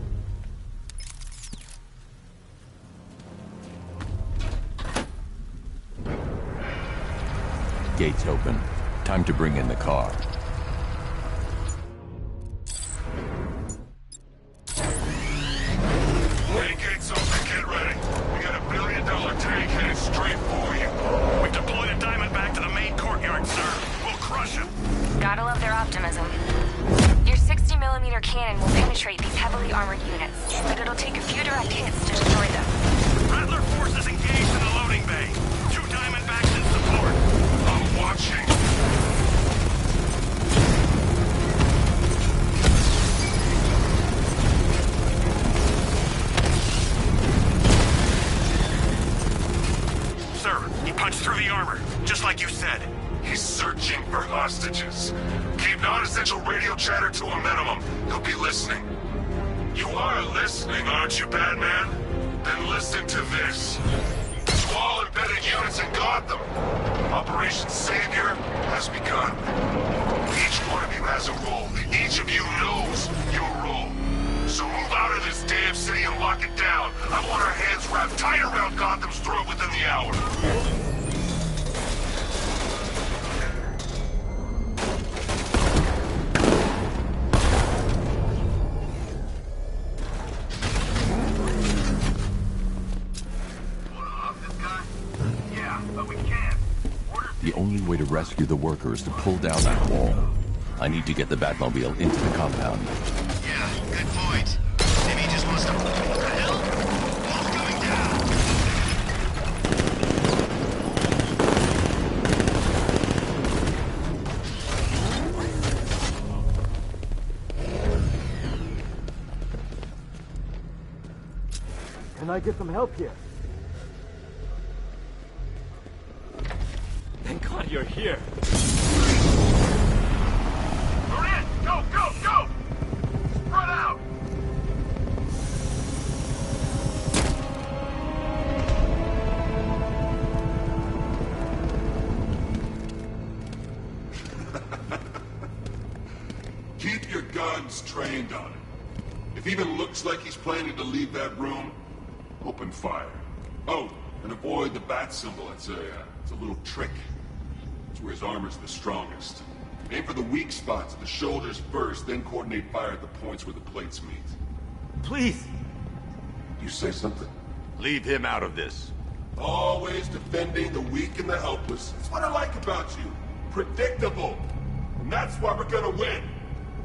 Gates open. Time to bring in the car. Main gates open, get ready. We got $1 billion tank headed straight for you. We've deployed a Diamondback to the main courtyard, sir. We'll crush him. Gotta love their optimism. Your 60mm cannon will penetrate these heavily armored units, but it'll take a few direct hits to destroy them. Rattler forces engaged in the loading bay. 2 Diamondbacks in support. I'm watching. Sir, he punched through the armor, just like you said. He's searching for hostages. Keep non-essential radio chatter to a minimum. He'll be listening. You are listening, aren't you, Batman? Then listen to this. To all embedded units in Gotham, Operation Savior has begun. Each one of you has a role. Each of you knows your role. So move out of this damn city and lock it down. I want our hands wrapped tight around Gotham's throat within the hour. The only way to rescue the worker is to pull down that wall. I need to get the Batmobile into the compound. Yeah, good point. Maybe he just wants to... What the hell? Wall's coming down! Can I get some help here? Thank God you're here. We're in! Go, go, go! Spread out! Keep your guns trained on him. If he even looks like he's planning to leave that room, open fire. Oh, and avoid the bat symbol. It's a little trick. It's where his armor's the strongest. Aim for the weak spots, the shoulders first, then coordinate fire at the points where the plates meet. Please. You say something? Leave him out of this. Always defending the weak and the helpless. That's what I like about you. Predictable. And that's why we're gonna win.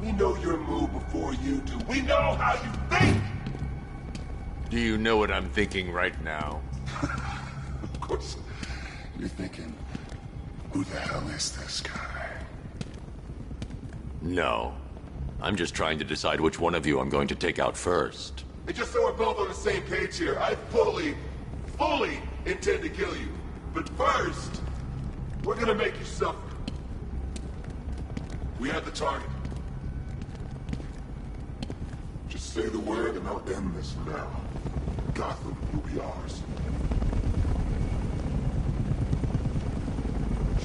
We know your move before you do. We know how you think! Do you know what I'm thinking right now? Of course. You're thinking, who the hell is this guy? No. I'm just trying to decide which one of you I'm going to take out first. And just so we're both on the same page here, I fully intend to kill you. But first, we're gonna make you suffer. We have the target. Just say the word and I'll end this now. Gotham will be ours.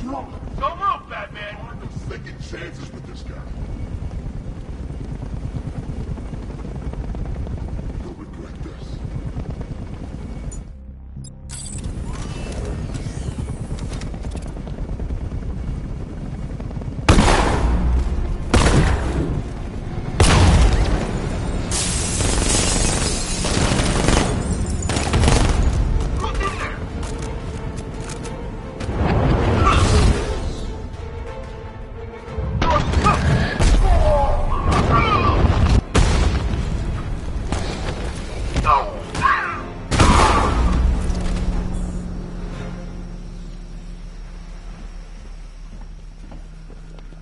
Don't move, Batman! There are no second chances with this guy. You'll regret this.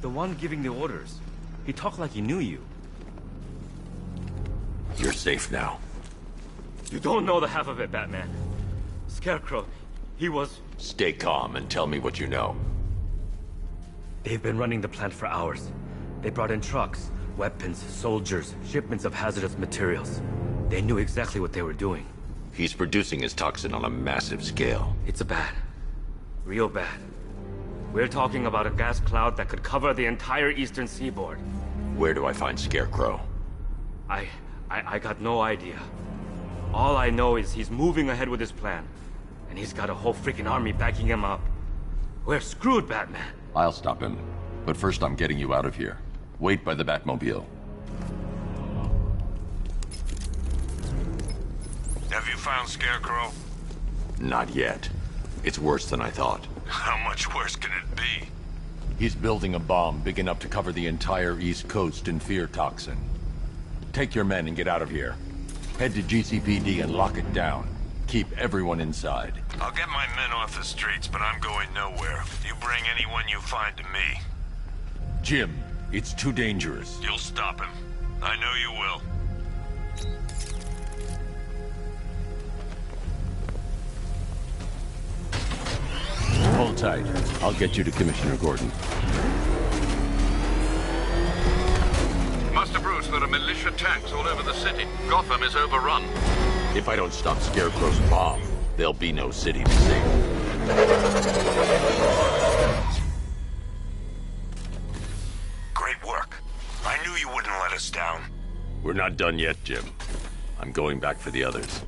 The one giving the orders. He talked like he knew you. You're safe now. You don't know the half of it, Batman. Scarecrow, he was... Stay calm and tell me what you know. They've been running the plant for hours. They brought in trucks, weapons, soldiers, shipments of hazardous materials. They knew exactly what they were doing. He's producing his toxin on a massive scale. It's bad. Real bad. We're talking about a gas cloud that could cover the entire eastern seaboard. Where do I find Scarecrow? I got no idea. All I know is he's moving ahead with his plan. And he's got a whole freaking army backing him up. We're screwed, Batman. I'll stop him. But first I'm getting you out of here. Wait by the Batmobile. Have you found Scarecrow? Not yet. It's worse than I thought. How much worse can it be? He's building a bomb big enough to cover the entire East Coast in fear toxin. Take your men and get out of here. Head to GCPD and lock it down. Keep everyone inside. I'll get my men off the streets, but I'm going nowhere. You bring anyone you find to me. Jim, it's too dangerous. You'll stop him. I know you will. Hold tight. I'll get you to Commissioner Gordon. Master Bruce, there are militia tanks all over the city. Gotham is overrun. If I don't stop Scarecrow's bomb, there'll be no city to save. Great work. I knew you wouldn't let us down. We're not done yet, Jim. I'm going back for the others.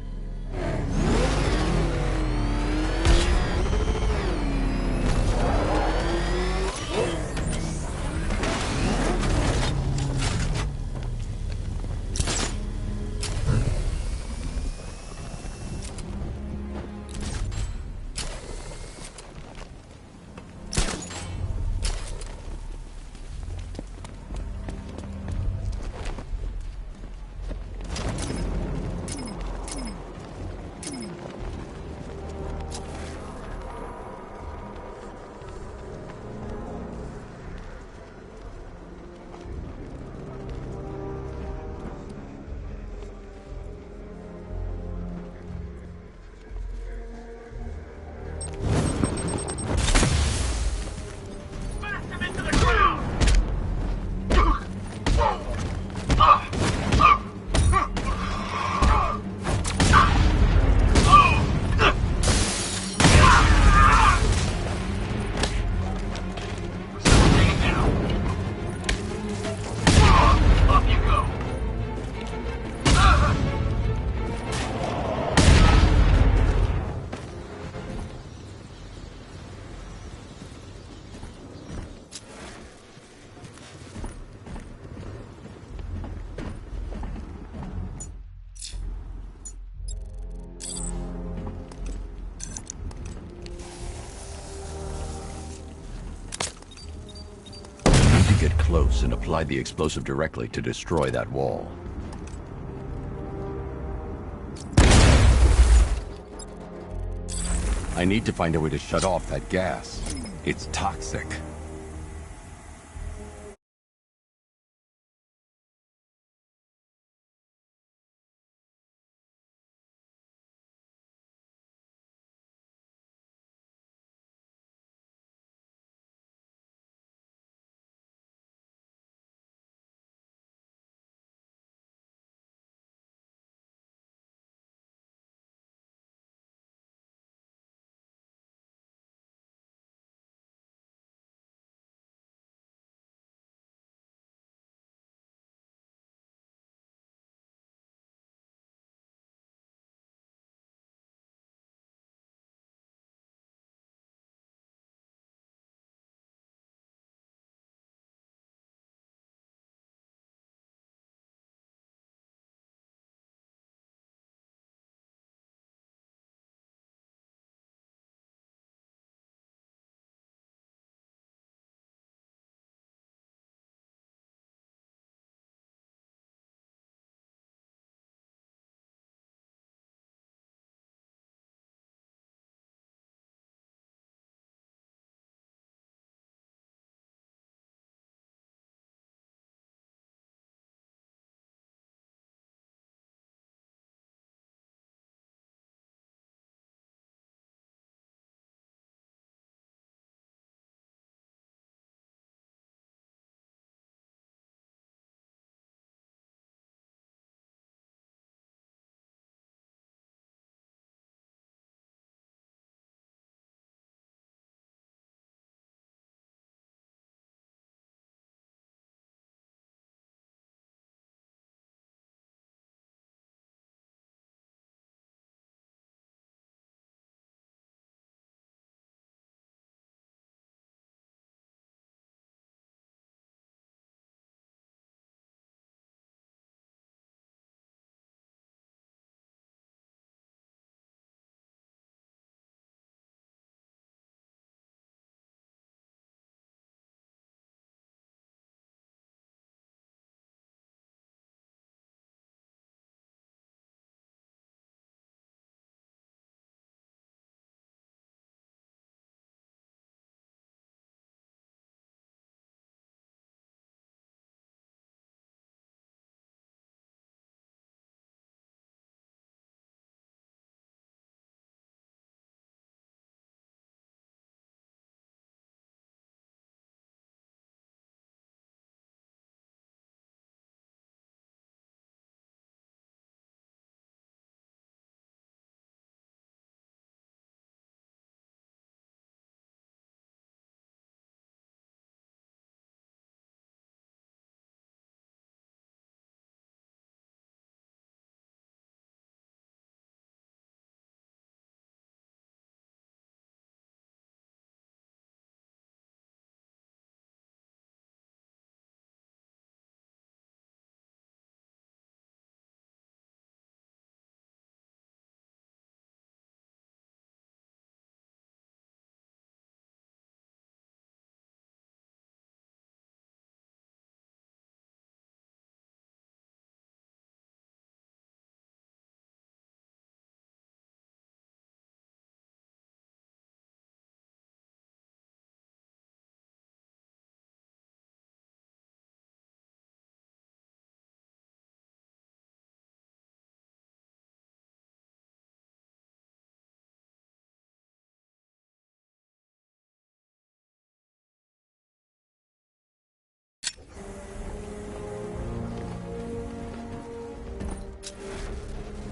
Get close and apply the explosive directly to destroy that wall. I need to find a way to shut off that gas. It's toxic.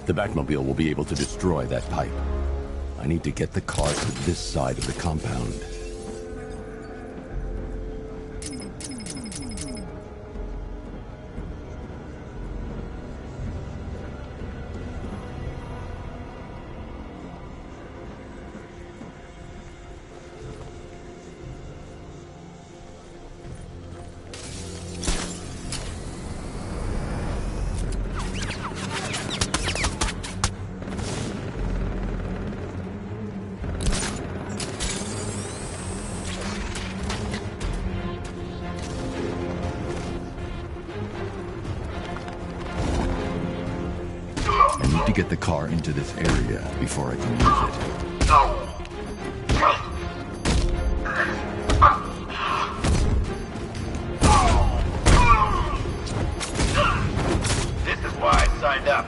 The Batmobile will be able to destroy that pipe. I need to get the car to this side of the compound. To get the car into this area before I can use it. This is why I signed up.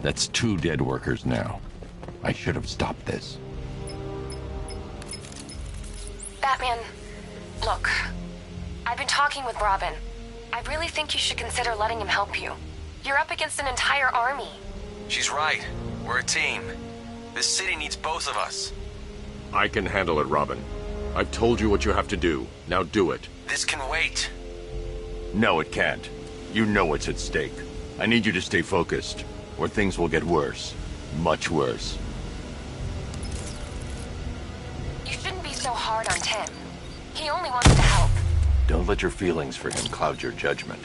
That's 2 dead workers now. I should have stopped this. Batman, look. I've been talking with Robin. I really think you should consider letting him help you. You're up against an entire army. She's right. We're a team. This city needs both of us. I can handle it, Robin. I've told you what you have to do. Now do it. This can wait. No, it can't. You know what's at stake. I need you to stay focused, or things will get worse. Much worse. You shouldn't be so hard on Tim. He only wants to help. Don't let your feelings for him cloud your judgment.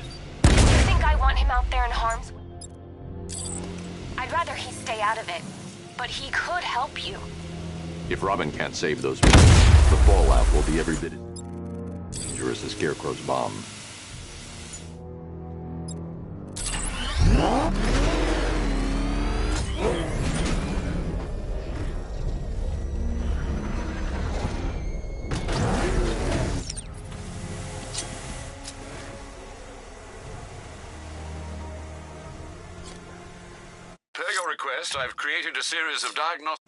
You think I want him out there in harm's way? I'd rather he stay out of it. But he could help you. If Robin can't save those men, the fallout will be every bit as dangerous as Scarecrow's bomb. Per your request, I've created a series of diagnostic...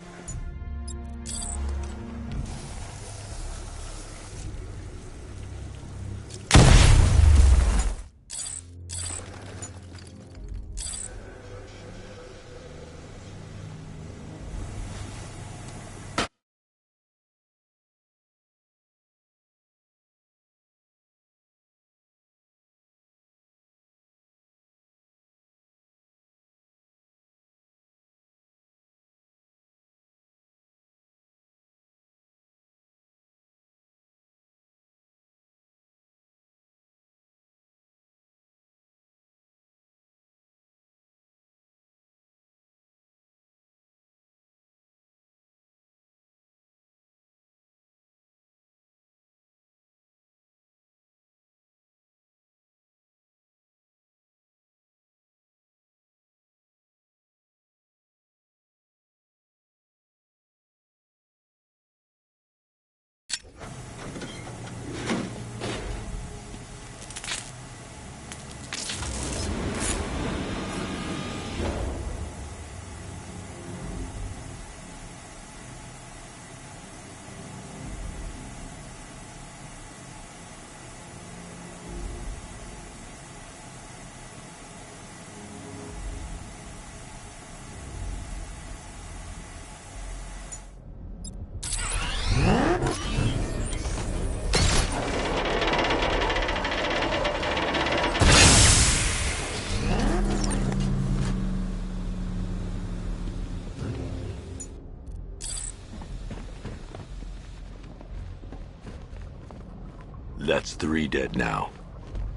That's 3 dead now.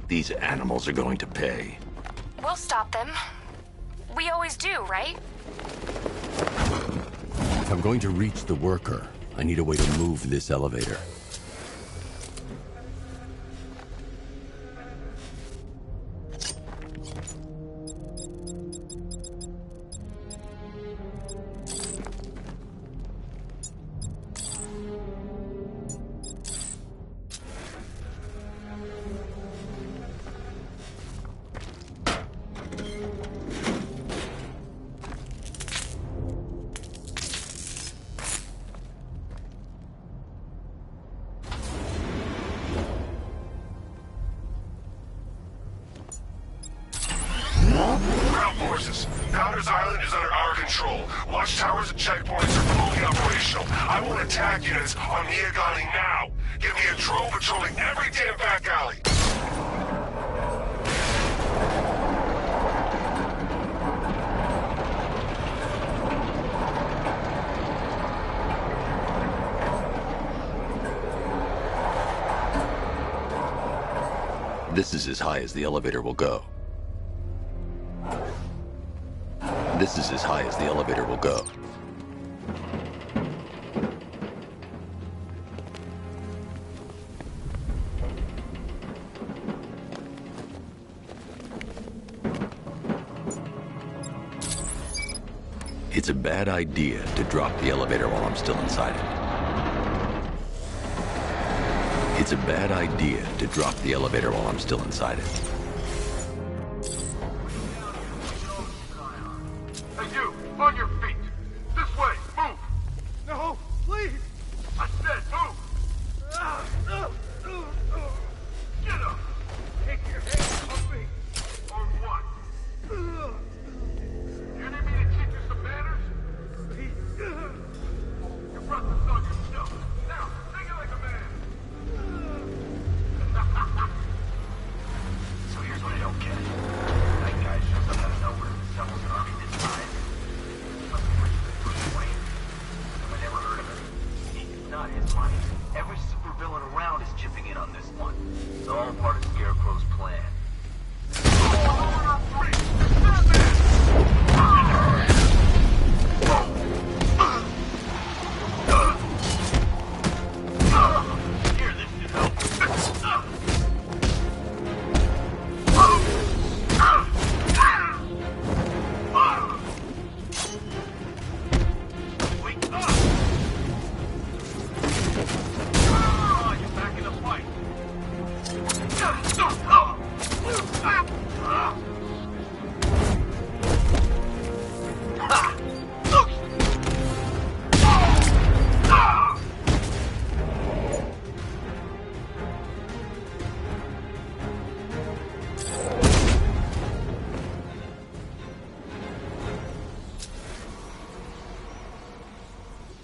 These animals are going to pay. We'll stop them. We always do, right? If I'm going to reach the worker, I need a way to move this elevator. Ground forces, Powder's Island is under our control. Watchtowers and checkpoints are fully operational. I want attack units on Miagani now. Give me a drone patrolling every damn back alley. This is as high as the elevator will go. This is as high as the elevator will go. It's a bad idea to drop the elevator while I'm still inside it. It's a bad idea to drop the elevator while I'm still inside it.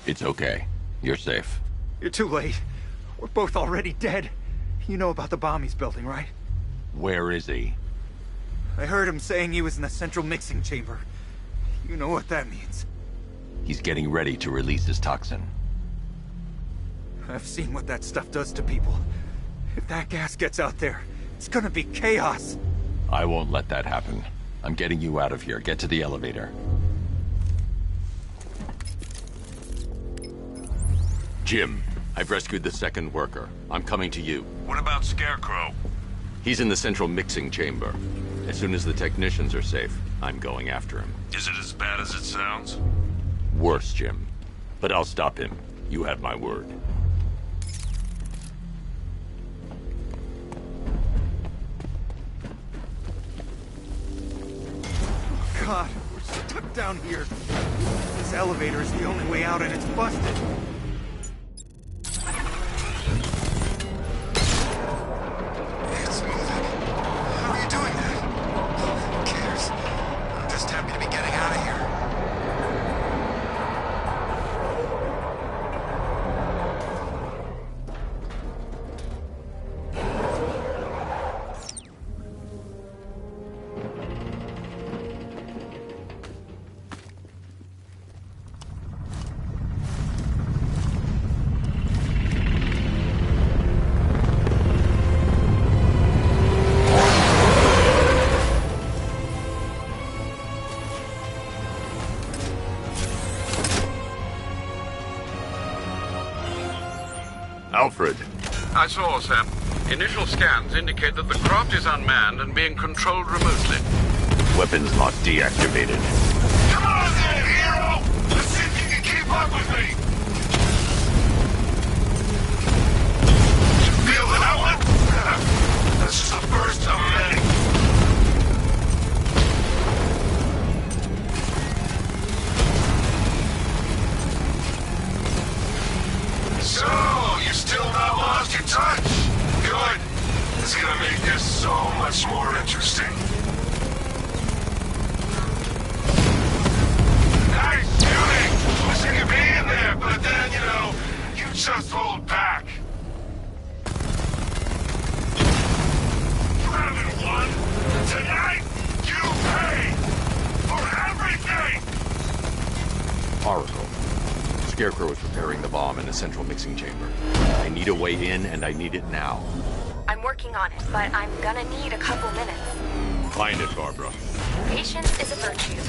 It's okay. You're safe. You're too late. We're both already dead. You know about the bomb he's building, right? Where is he? I heard him saying he was in the central mixing chamber. You know what that means. He's getting ready to release his toxin. I've seen what that stuff does to people. If that gas gets out there, it's gonna be chaos. I won't let that happen. I'm getting you out of here. Get to the elevator. Jim, I've rescued the second worker. I'm coming to you. What about Scarecrow? He's in the central mixing chamber. As soon as the technicians are safe, I'm going after him. Is it as bad as it sounds? Worse, Jim. But I'll stop him. You have my word. God, we're stuck down here. This elevator is the only way out and it's busted. It's moving. How are you doing that? Who cares? I'm just happy to be getting out of here. Alfred. I saw, Sam. Initial scans indicate that the craft is unmanned and being controlled remotely. Weapons lock deactivated. Come on then, hero! Let's see if you can keep up with me! You feel that one? That's just the first of many. So, you still not lost your touch? Good. It's gonna make this so much more interesting. Nice shooting! Wish I could be in there, but then, you know, you just hold back. You haven't won. Tonight, you pay for everything! Oracle. Scarecrow is preparing the bomb in the central mixing chamber. I need a way in, and I need it now. I'm working on it, but I'm gonna need a couple minutes. Find it, Barbara. Patience is a virtue.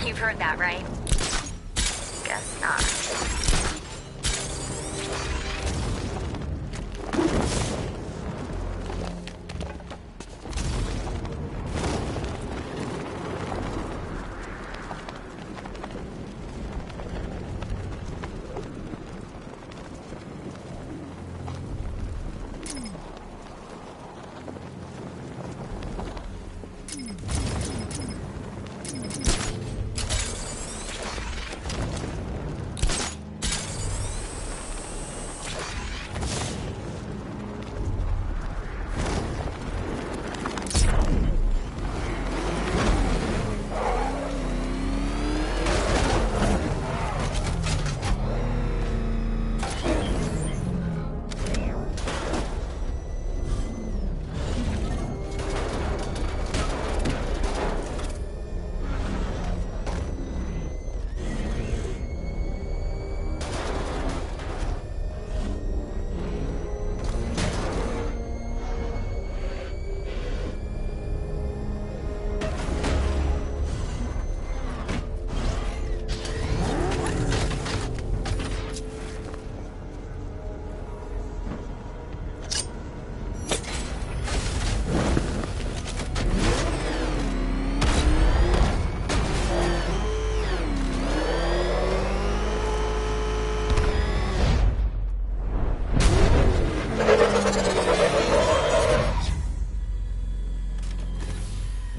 You've heard that, right? Guess not.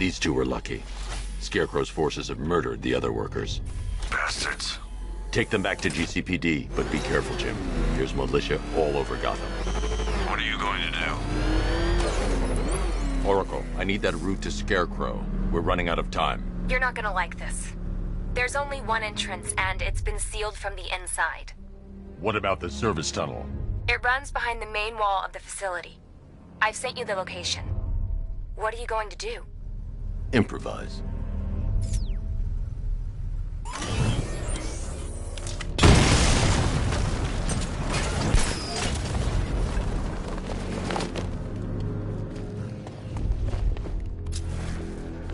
These two were lucky. Scarecrow's forces have murdered the other workers. Bastards. Take them back to GCPD, but be careful, Jim. There's militia all over Gotham. What are you going to do? Oracle, I need that route to Scarecrow. We're running out of time. You're not gonna like this. There's only one entrance, and it's been sealed from the inside. What about the service tunnel? It runs behind the main wall of the facility. I've sent you the location. What are you going to do? Improvise.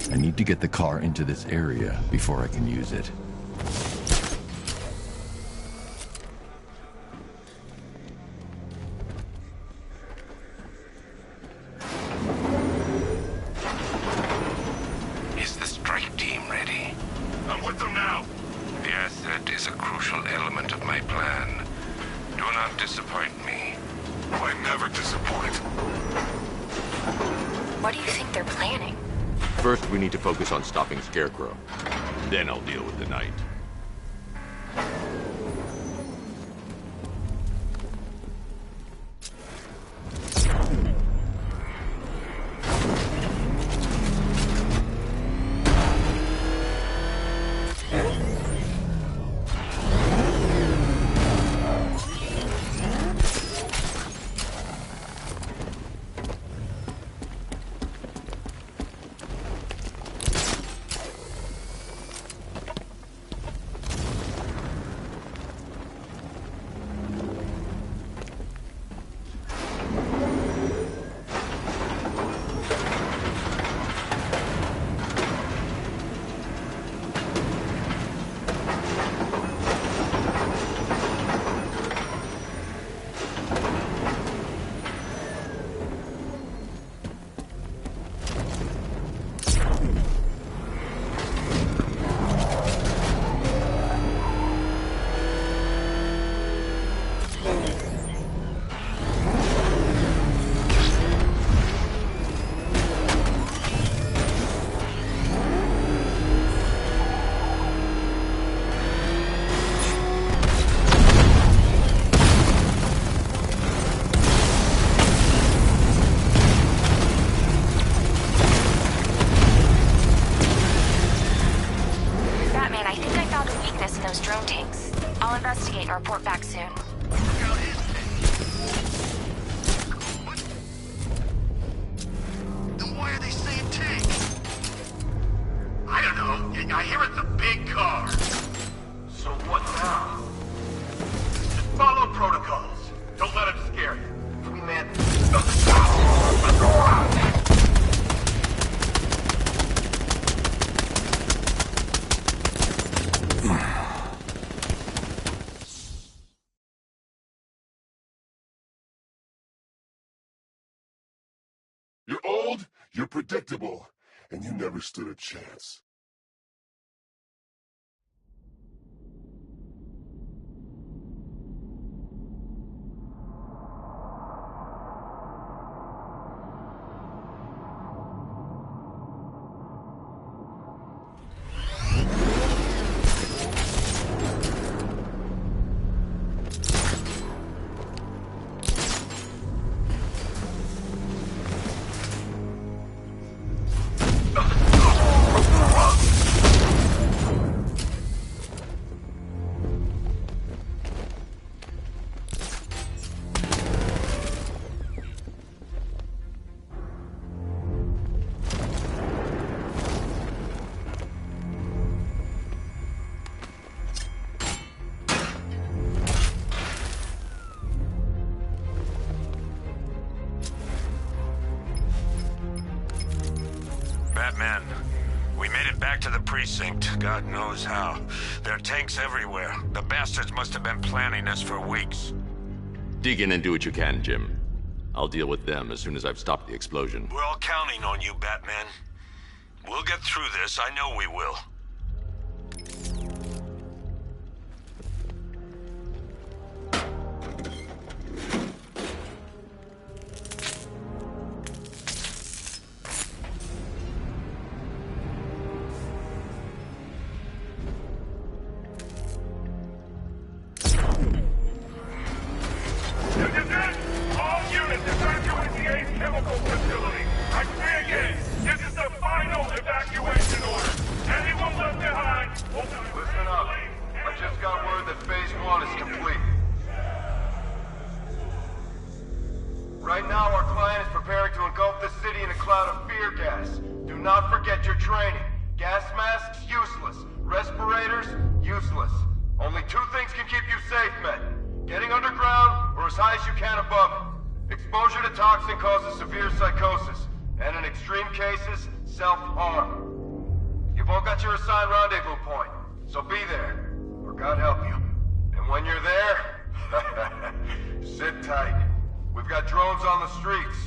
I need to get the car into this area before I can use it. Is the strike team ready? I'm with them now. The asset is a crucial element of my plan. Do not disappoint me. I never disappoint. What do you think they're planning? First, we need to focus on stopping Scarecrow. Then I'll deal with the Knight. investigate and report back soon. Then why are they saying tank? I don't know. I hear it's a big car. So what now? Just follow protocols. Don't let him scare you. We man. You're old, you're predictable, and you never stood a chance. Batman, we made it back to the precinct, God knows how. There are tanks everywhere. The bastards must have been planning this for weeks. Dig in and do what you can, Jim. I'll deal with them as soon as I've stopped the explosion. We're all counting on you, Batman. We'll get through this, I know we will. not forget your training. Gas masks, useless. Respirators, useless. Only two things can keep you safe, men. Getting underground, or as high as you can above it. Exposure to toxin causes severe psychosis, and in extreme cases, self-harm. You've all got your assigned rendezvous point, so be there, or God help you. And when you're there, sit tight. We've got drones on the streets,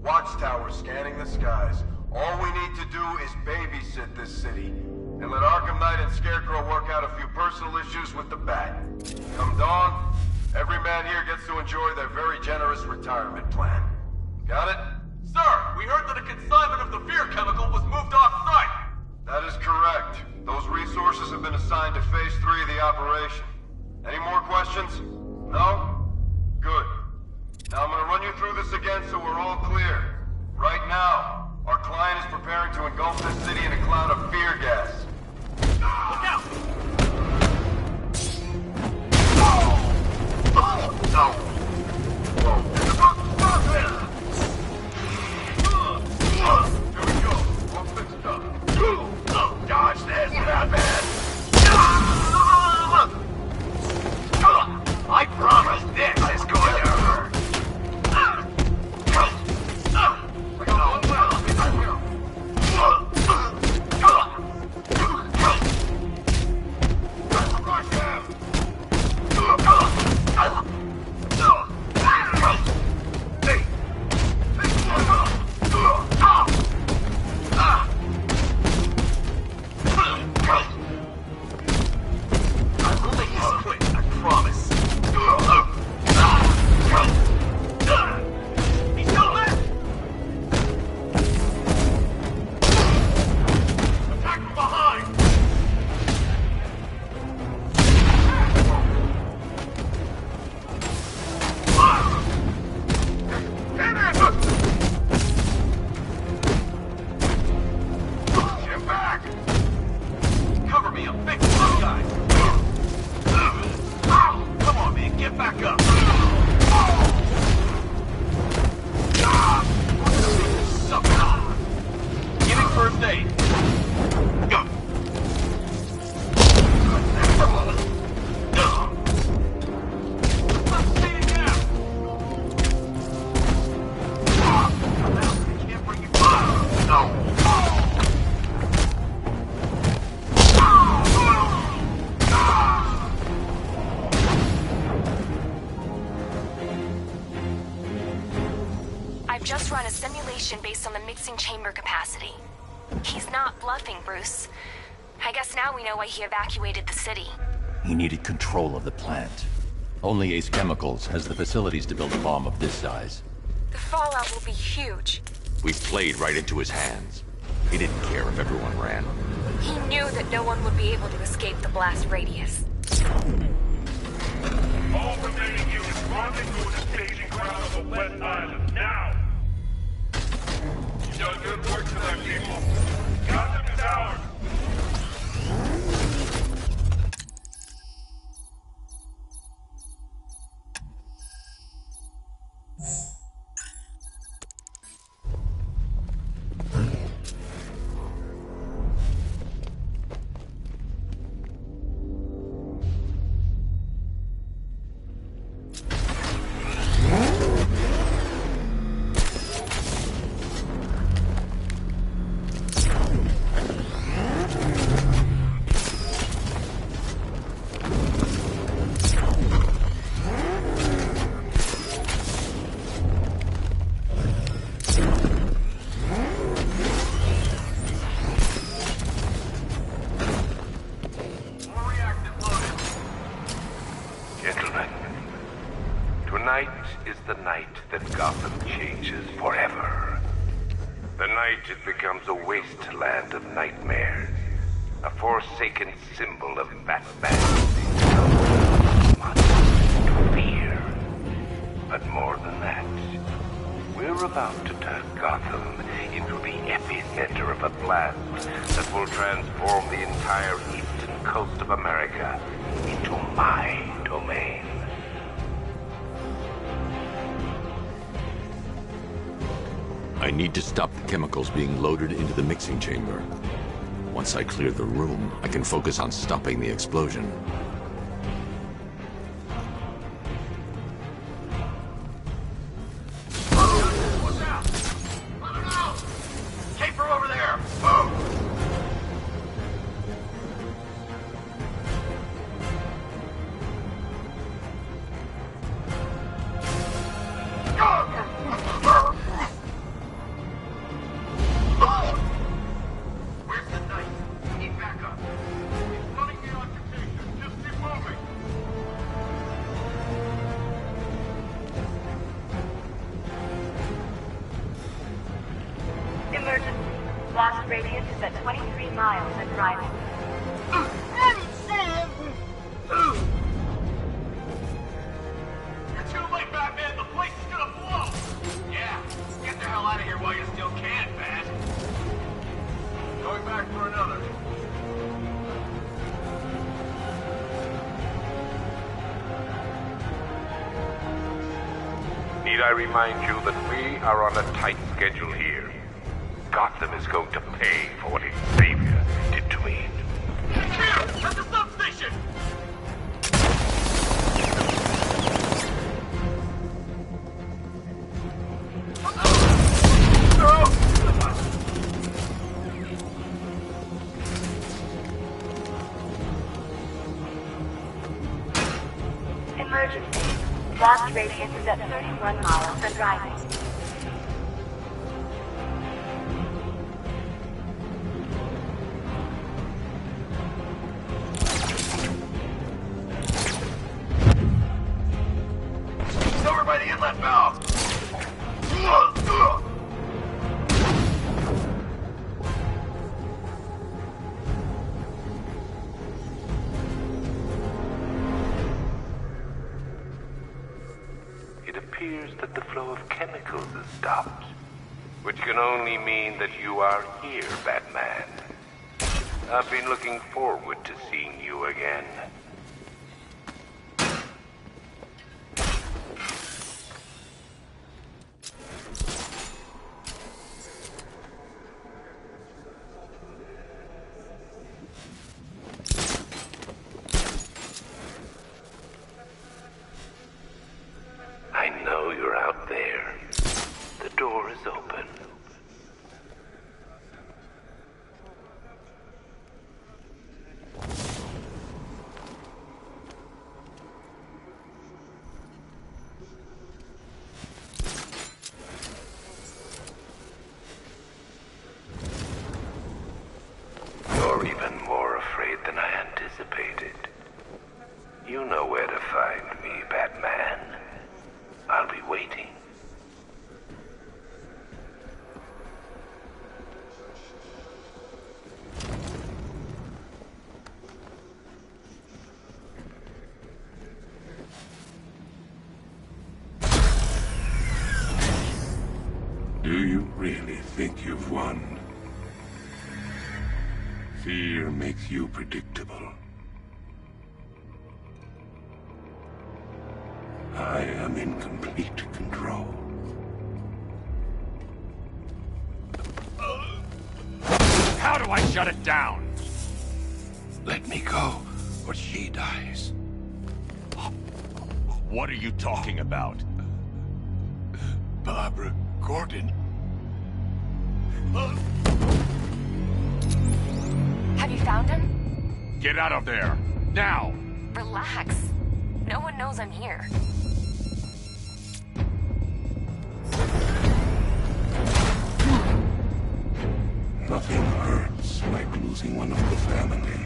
watchtowers scanning the skies. All we need to do is babysit this city, and let Arkham Knight and Scarecrow work out a few personal issues with the Bat. Come dawn, every man here gets to enjoy their very generous retirement plan. Got it? Sir, we heard that a consignment of the fear chemical was moved off-site. That is correct. Those resources have been assigned to Phase 3 of the operation. Any more questions? No? Good. Now I'm gonna run you through this again so we're all clear. Right now, our client is preparing to engulf this city in a cloud of fear gas. Look out! Here we go. All fixed up. Dodge this, Batman! I promise this is going to hurt. I've just run a simulation based on the mixing chamber capacity. He's not bluffing, Bruce. I guess now we know why he evacuated the city. He needed control of the plant. Only Ace Chemicals has the facilities to build a bomb of this size. The fallout will be huge. We played right into his hands. He didn't care if everyone ran. He knew that no one would be able to escape the blast radius. All remaining units rendezvous at the staging ground of the West Island, now! You've done good work tonight, people. Gotham is ours! Tonight is the night that Gotham changes forever. The night it becomes a wasteland of nightmares. A forsaken symbol of Batman. To fear. But more than that, we're about to turn Gotham into the epicenter of a blast that will transform the entire eastern coast of America into my domain. I need to stop the chemicals being loaded into the mixing chamber. Once I clear the room, I can focus on stopping the explosion. Watch out! Let him out! Caper over there! Move! Where's the knife? We need backup. He's running the occupation. Just keep moving. Emergency. Blast radius is at 23 miles and driving. You're too late, Batman. The place is gonna blow. Yeah, get the hell out of here while you still can, Bat. Going back for another. Need I remind you that we are on a tight schedule here? Gotham is going to pay for what its savior did to me. Here, at the substation. Emergency. Blast radius is at 31 miles and driving. He's over by the inlet valve. It appears that the flow of chemicals has stopped, which can only mean that you are here, Batman. I've been looking forward to seeing you again. I know you're out there. The door is open. You're even more afraid than I anticipated. You know where to find me, Batman. I'll be waiting. Do you really think you've won? Fear makes you predictable. I am in complete control. How do I shut it down? Let me go, or she dies. What are you talking about? Barbara Gordon. Have you found him? Get out of there! Now! Relax. No one knows I'm here. Nothing hurts like losing one of the family.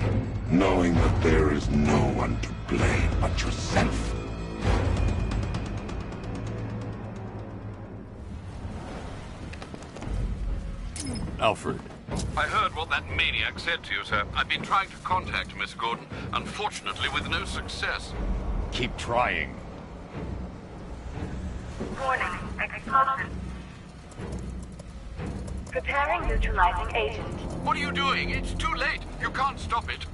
Knowing that there is no one to blame but yourself. Alfred. I heard what that maniac said to you, sir. I've been trying to contact Miss Gordon, unfortunately with no success. Keep trying. Warning. Explosive. Preparing neutralizing agent. What are you doing? It's too late. You can't stop it.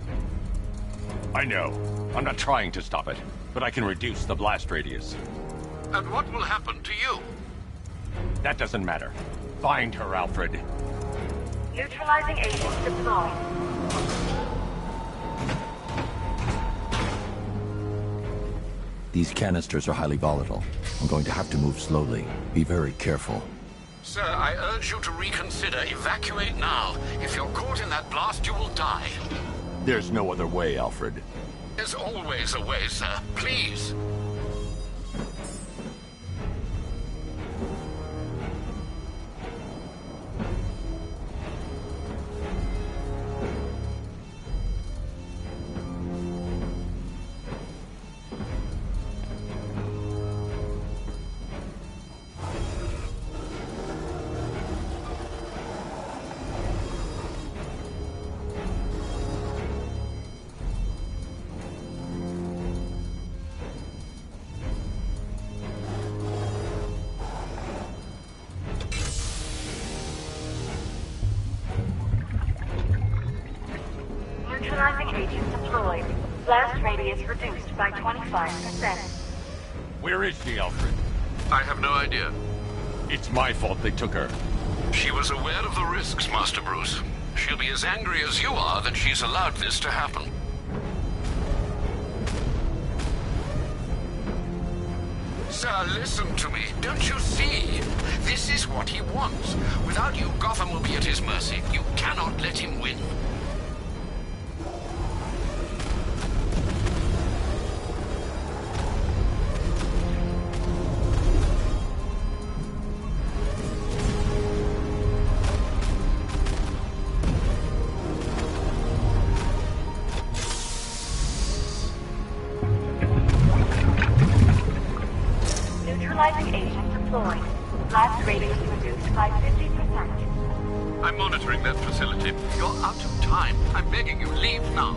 I know. I'm not trying to stop it, but I can reduce the blast radius. And what will happen to you? That doesn't matter. Find her, Alfred. Neutralizing agents deployed. These canisters are highly volatile. I'm going to have to move slowly. Be very careful. Sir, I urge you to reconsider. Evacuate now. If you're caught in that blast, you will die. There's no other way, Alfred. There's always a way, sir. Please. Neutralizing agent deployed. Blast radius reduced by 25%. Where is she, Alfred? I have no idea. It's my fault they took her. She was aware of the risks, Master Bruce. She'll be as angry as you are that she's allowed this to happen. Sir, listen to me. Don't you see? This is what he wants. Without you, Gotham will be at his mercy. You cannot let him win. Neutralizing agent deployed. Blast radius reduced by 50%. I'm monitoring that facility. You're out of time. I'm begging you, leave now.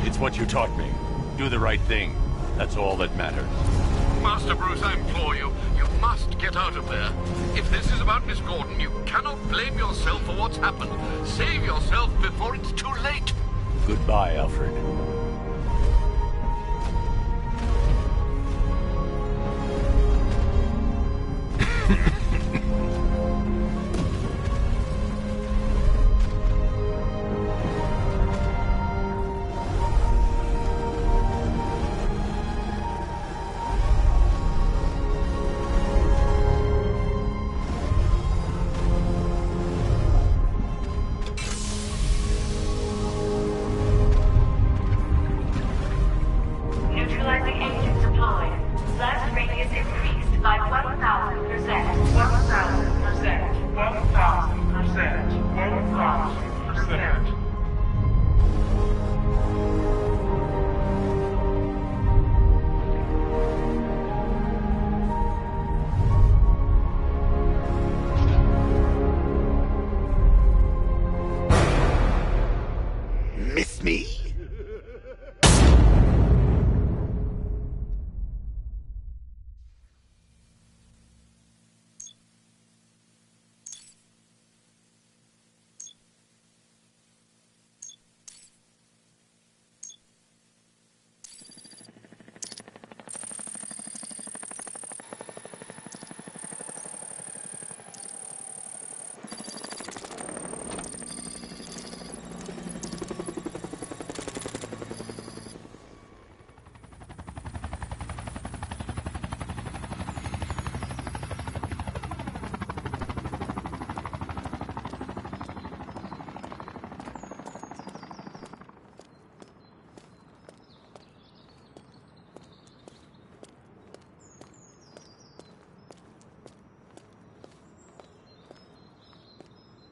It's what you taught me. Do the right thing. That's all that matters. Master Bruce, I implore you, you must get out of there. If this is about Miss Gordon, you cannot blame yourself for what's happened. Save yourself before it's too late. Goodbye, Alfred. Neutralizing agent deployed. Blast radius increased by 1,000%. 1,000%. 1,000%. 1,000%. Miss me?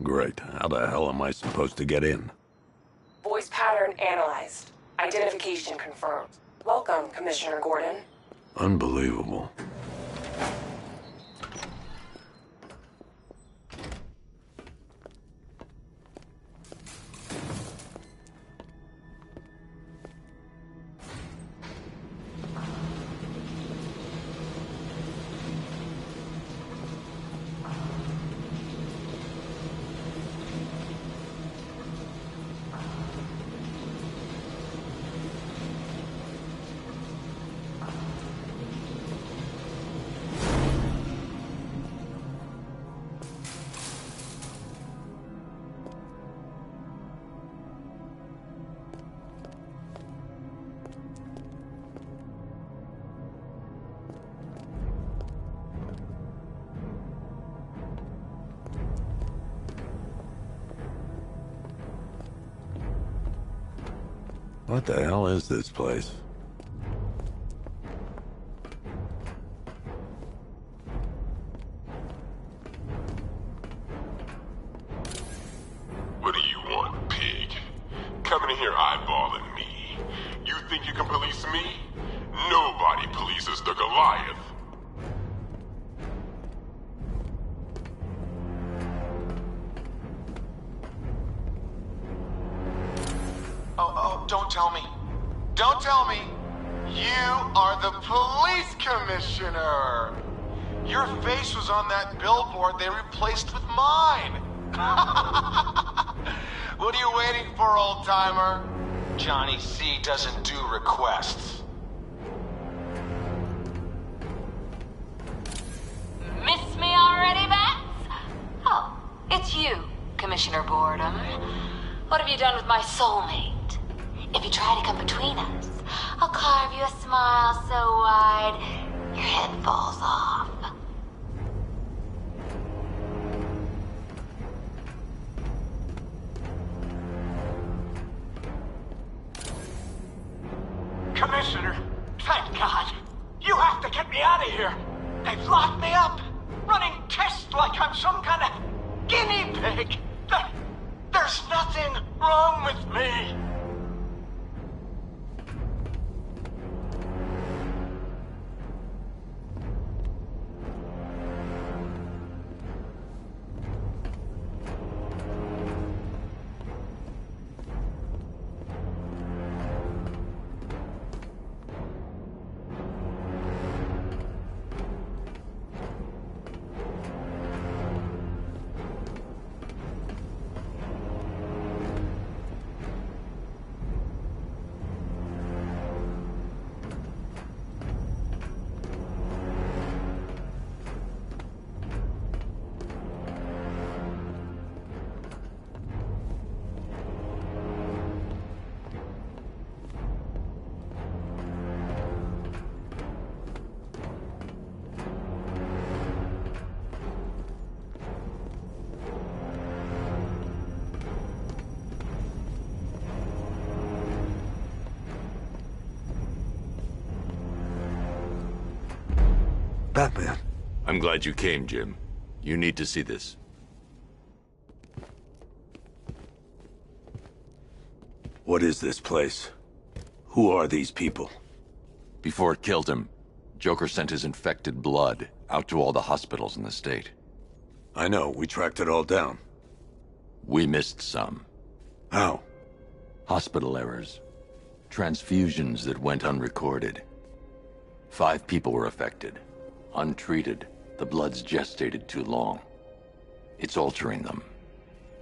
Great. How the hell am I supposed to get in? Voice pattern analyzed. Identification confirmed. Welcome, Commissioner Gordon. Unbelievable. What the hell is this place? What do you want, pig? Coming in here eyeballing me. You think you can police me? Nobody polices the Goliath. Oh, don't tell me. Don't tell me. You are the police commissioner. Your face was on that billboard they replaced with mine. What are you waiting for, old-timer? Johnny C doesn't do requests. Miss me already, Bats? Oh, it's you, Commissioner Boredom. What have you done with my soulmate? If you try to come between us, I'll carve you a smile so wide, your head falls off. Commissioner, thank God. You have to get me out of here. They've locked me up, running tests like I'm some kind of guinea pig. There's nothing wrong with me. Batman. I'm glad you came, Jim. You need to see this. What is this place? Who are these people? Before it killed him, Joker sent his infected blood out to all the hospitals in the state. I know, we tracked it all down. We missed some. How? Hospital errors. Transfusions that went unrecorded. 5 people were affected. Untreated, the blood's gestated too long. It's altering them.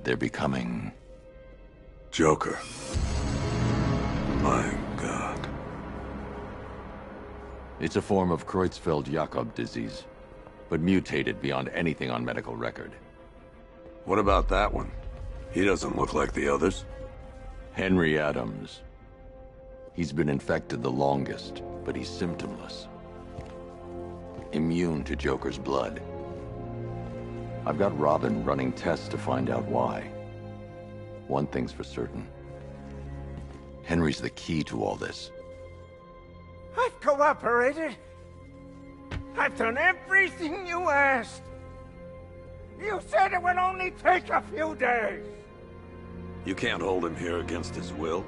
They're becoming... Joker. My God. It's a form of Creutzfeldt-Jakob disease, but mutated beyond anything on medical record. What about that one? He doesn't look like the others. Henry Adams. He's been infected the longest, but he's symptomless. Immune to Joker's blood. I've got Robin running tests to find out why. One thing's for certain. Henry's the key to all this. I've cooperated. I've done everything you asked. You said it would only take a few days. You can't hold him here against his will.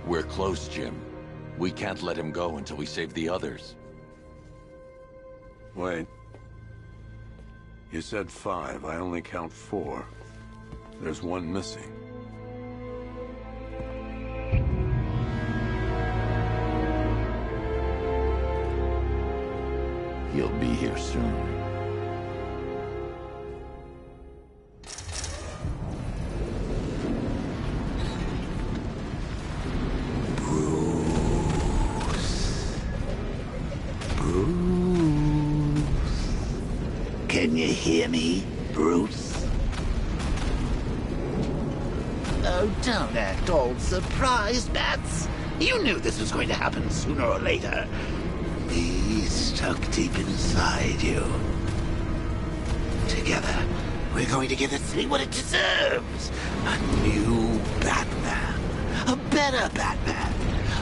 We're close, Jim. We can't let him go until we save the others. Wait. You said 5. I only count 4. There's one missing. He'll be here soon. Can you hear me, Bruce? Oh, don't act all surprised, Bats. You knew this was going to happen sooner or later. He's stuck deep inside you. Together, we're going to give the city what it deserves. A new Batman. A better Batman.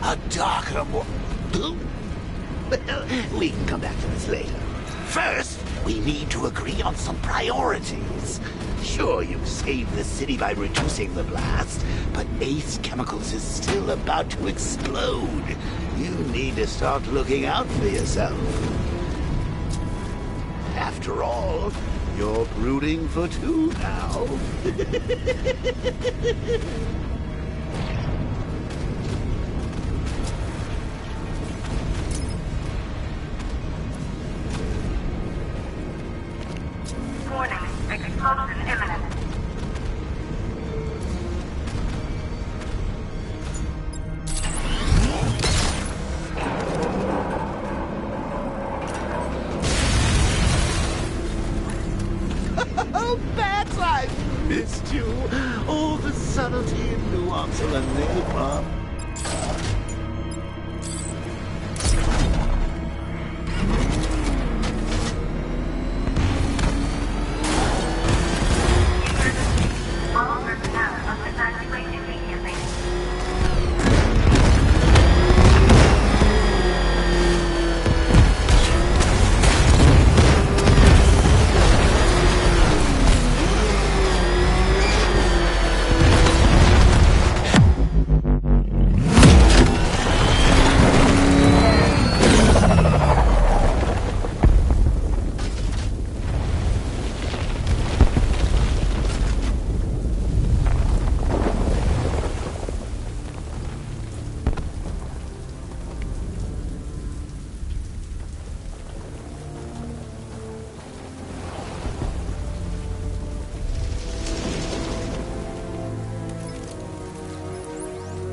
a darker, more... Well, we can come back to this later. First, we need to agree on some priorities. Sure, you've saved the city by reducing the blast, but Ace Chemicals is still about to explode. You need to start looking out for yourself. After all, you're brooding for two now. Warning, explosion imminent. Oh, Bats, I've missed you. All the subtlety and nuance of a napalm. All personnel must evacuate immediately.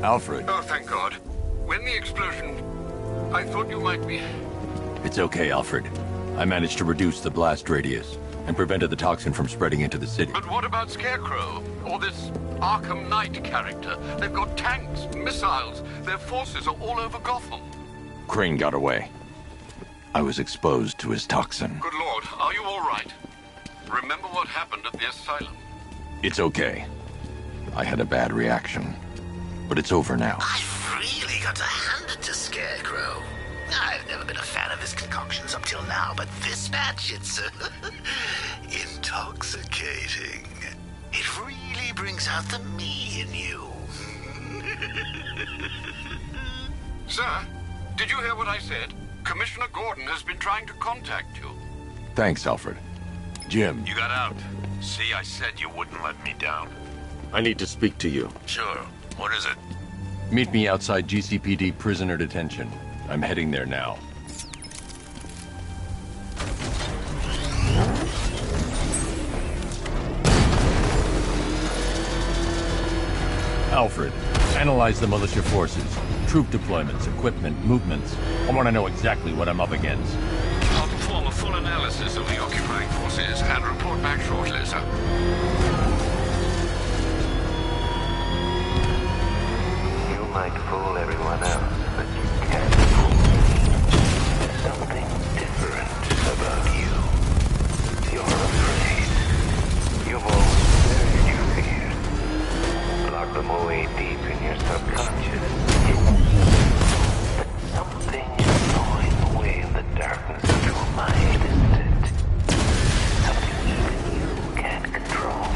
Alfred. Oh, thank God. When the explosion... I thought you might be... It's okay, Alfred. I managed to reduce the blast radius and prevented the toxin from spreading into the city. But what about Scarecrow? Or this Arkham Knight character? They've got tanks, missiles. Their forces are all over Gotham. Crane got away. I was exposed to his toxin. Good Lord, are you all right? Remember what happened at the asylum? It's okay. I had a bad reaction. But it's over now. I've really got to hand it to Scarecrow. I've never been a fan of his concoctions up till now, but this match, it's intoxicating. It really brings out the me in you. Sir, did you hear what I said? Commissioner Gordon has been trying to contact you. Thanks, Alfred. Jim. You got out. See, I said you wouldn't let me down. I need to speak to you. Sure. What is it? Meet me outside GCPD prisoner detention. I'm heading there now. Alfred, analyze the militia forces, troop deployments, equipment, movements. I want to know exactly what I'm up against. I'll perform a full analysis of the occupying forces and report back shortly, sir. You might fool everyone else, but you can't fool me. There's something different about you. You're afraid. You've always buried your fears. Lock them away deep in your subconscious. But something is gnawing away in the darkness of your mind, isn't it? Something even you can't control.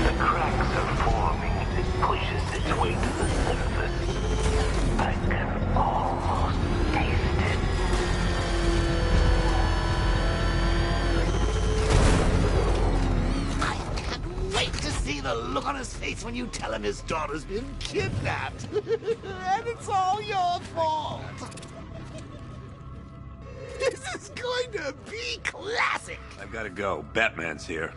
The cracks are forming as it pushes its way to the surface. I can almost taste it. I can't wait to see the look on his face when you tell him his daughter's been kidnapped. And it's all your fault. This is going to be classic. I've got to go. Batman's here.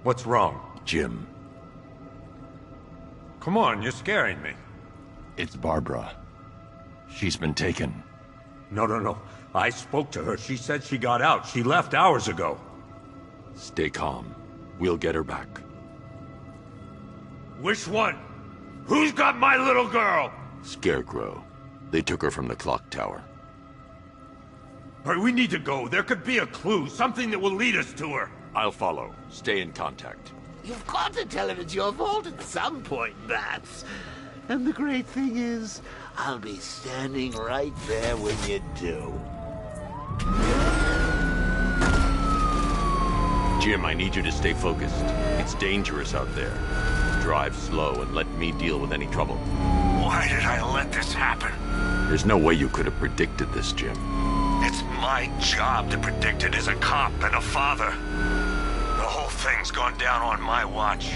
What's wrong? Jim. Come on, you're scaring me. It's Barbara. She's been taken. No. I spoke to her. She said she got out. She left hours ago. Stay calm. We'll get her back. Which one? Who's got my little girl? Scarecrow. They took her from the clock tower. All right, we need to go. There could be a clue, something that will lead us to her. I'll follow. Stay in contact. You've got to tell him it's your fault at some point, Bats. And the great thing is, I'll be standing right there when you do. Jim, I need you to stay focused. It's dangerous out there. Drive slow and let me deal with any trouble. Why did I let this happen? There's no way you could have predicted this, Jim. It's my job to predict it as a cop and a father. The whole thing's gone down on my watch.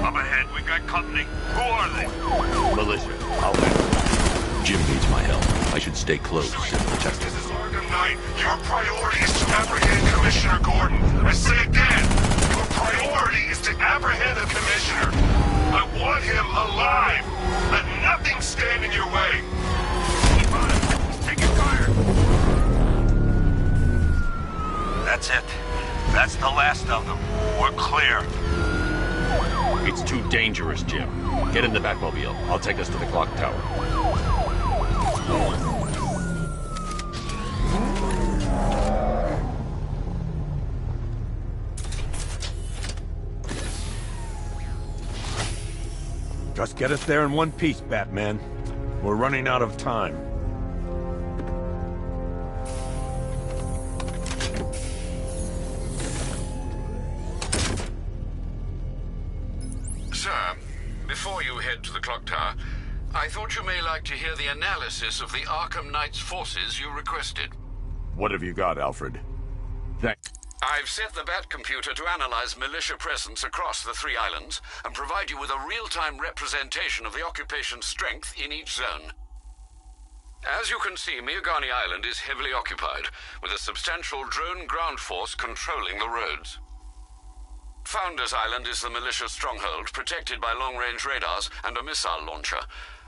Up ahead, we got company. Who are they? Militia. I'll handle it. Jim needs my help. I should stay close and protect him. This is Arkham Knight. Your priority is to apprehend Commissioner Gordon. I say again, your priority is to apprehend the Commissioner. I want him alive. Let nothing stand in your way. He's taking fire. That's it. That's the last of them. We're clear. It's too dangerous, Jim. Get in the Batmobile. I'll take us to the clock tower. Just get us there in one piece, Batman. We're running out of time. Sir, before you head to the clock tower, I thought you may like to hear the analysis of the Arkham Knight's forces you requested. What have you got, Alfred? I've set the Bat computer to analyze militia presence across the 3 islands and provide you with a real-time representation of the occupation's strength in each zone. As you can see, Miagani Island is heavily occupied, with a substantial drone ground force controlling the roads. Founders Island is the militia stronghold, protected by long-range radars and a missile launcher.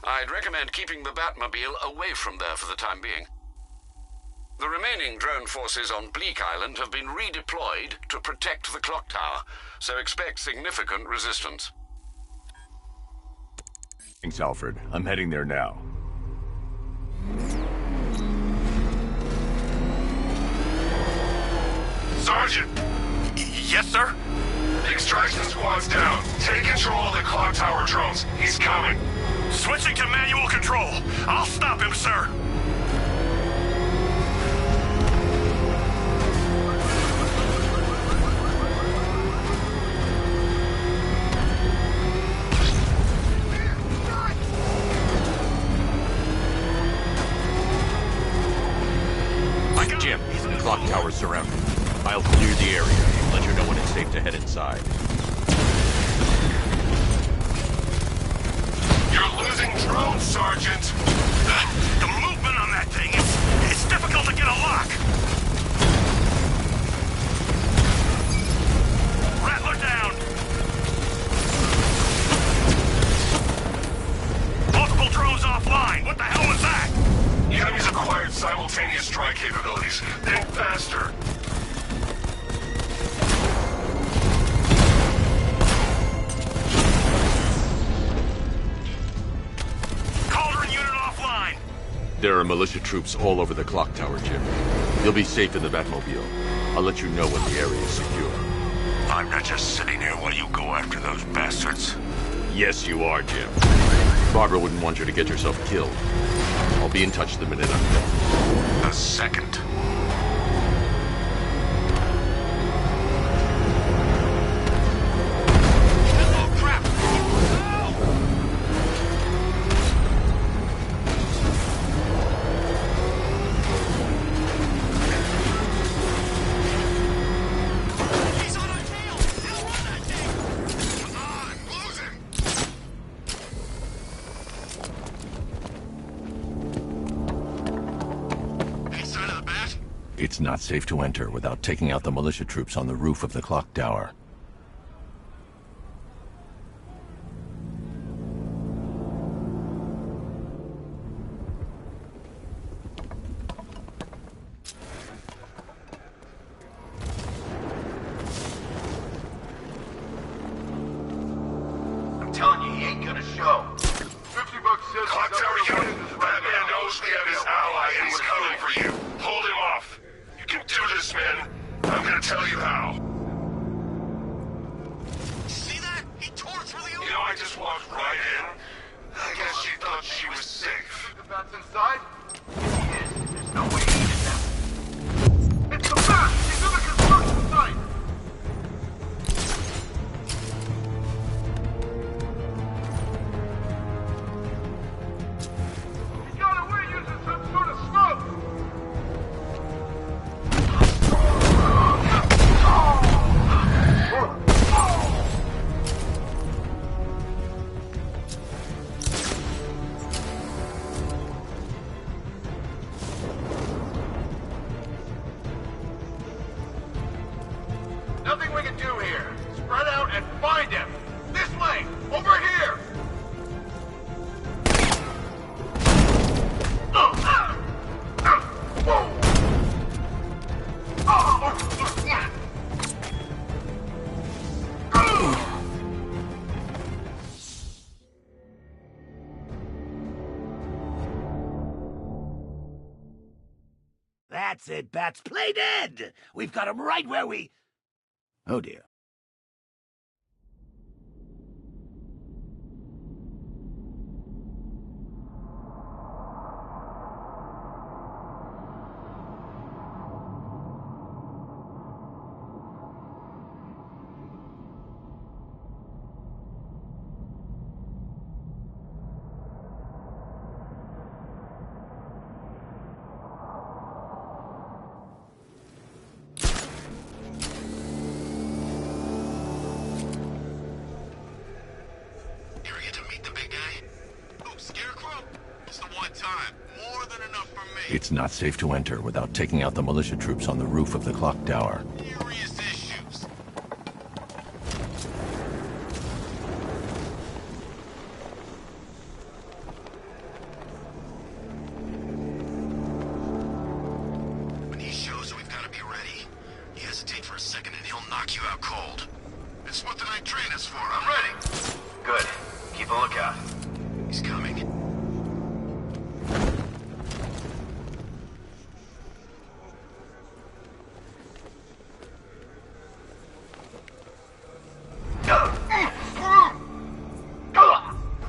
I'd recommend keeping the Batmobile away from there for the time being. The remaining drone forces on Bleak Island have been redeployed to protect the clock tower, so expect significant resistance. Thanks, Alfred. I'm heading there now. Sergeant! Yes, sir? The extraction squad's down. Take control of the clock tower drones. He's coming. Switching to manual control. I'll stop him, sir. Jim, the clock tower's surrounded. I'll clear the area and let you know when it's safe to head inside. You're losing drones, Sergeant! The movement on that thing, it's difficult to get a lock! Rattler down! Multiple drones offline! What the hell was that? The enemy's acquired simultaneous strike capabilities. Think faster. Cauldron unit offline! There are militia troops all over the clock tower, Jim. You'll be safe in the Batmobile. I'll let you know when the area is secure. I'm not just sitting here while you go after those bastards. Yes, you are, Jim. Barbara wouldn't want you to get yourself killed. I'll be in touch the minute I'm done. A second. It's not safe to enter without taking out the militia troops on the roof of the clock tower. I'm telling you, he ain't gonna show. $50 says Clock tower unit. Batman knows we have his ally and he's coming for you. Hold him off. tell you how. See that? He tore through the You know, I just walked right in. I guess she thought she was safe. The bat's inside? Yes, there's no way he did that. It's the bat! He's in the construction site! He got away using some sort of smoke! Nothing we can do here. Spread out and find him. This way! Over here! That's it, Bats. Play dead! We've got him right where we... Oh, dear. It's not safe to enter without taking out the militia troops on the roof of the clock tower. When he shows we've got to be ready, you hesitate for a second and he'll knock you out cold. It's what the night train is for. I'm ready. Good. Keep a lookout. He's coming.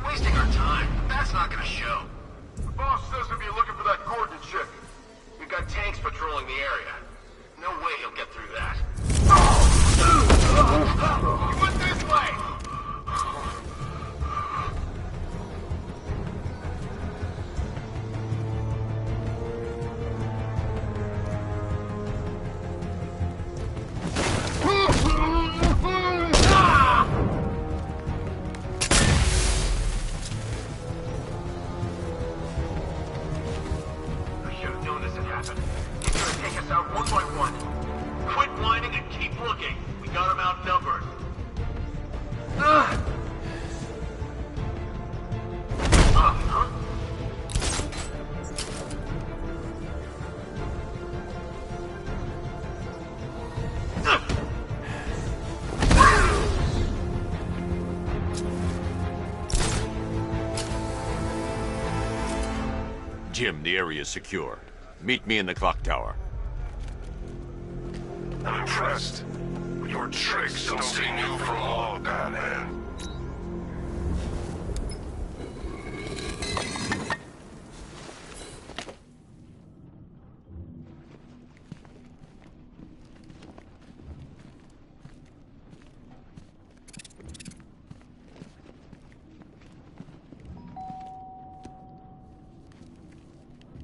Wasting our time. That's not gonna show. The boss says we'll be looking for that Gordon chick. We've got tanks patrolling the area. No way he'll get through that. He went this way! I should have known this had happened. He's gonna take us out one by one. Quit whining and keep looking. We got him outnumbered. Huh? Jim, the area is secure. Meet me in the clock tower. I'm impressed. Your tricks don't stay new for long, Batman.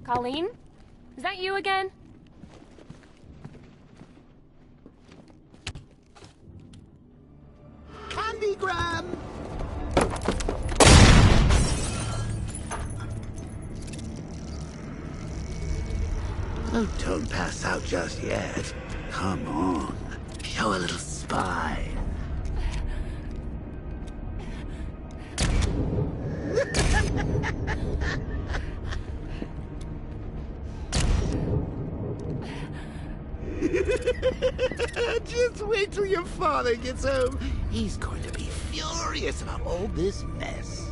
Colleen? Is that you again? Candygram! Oh, don't pass out just yet. Come on. Show a little spine. Just wait till your father gets home. He's going to be furious about all this mess.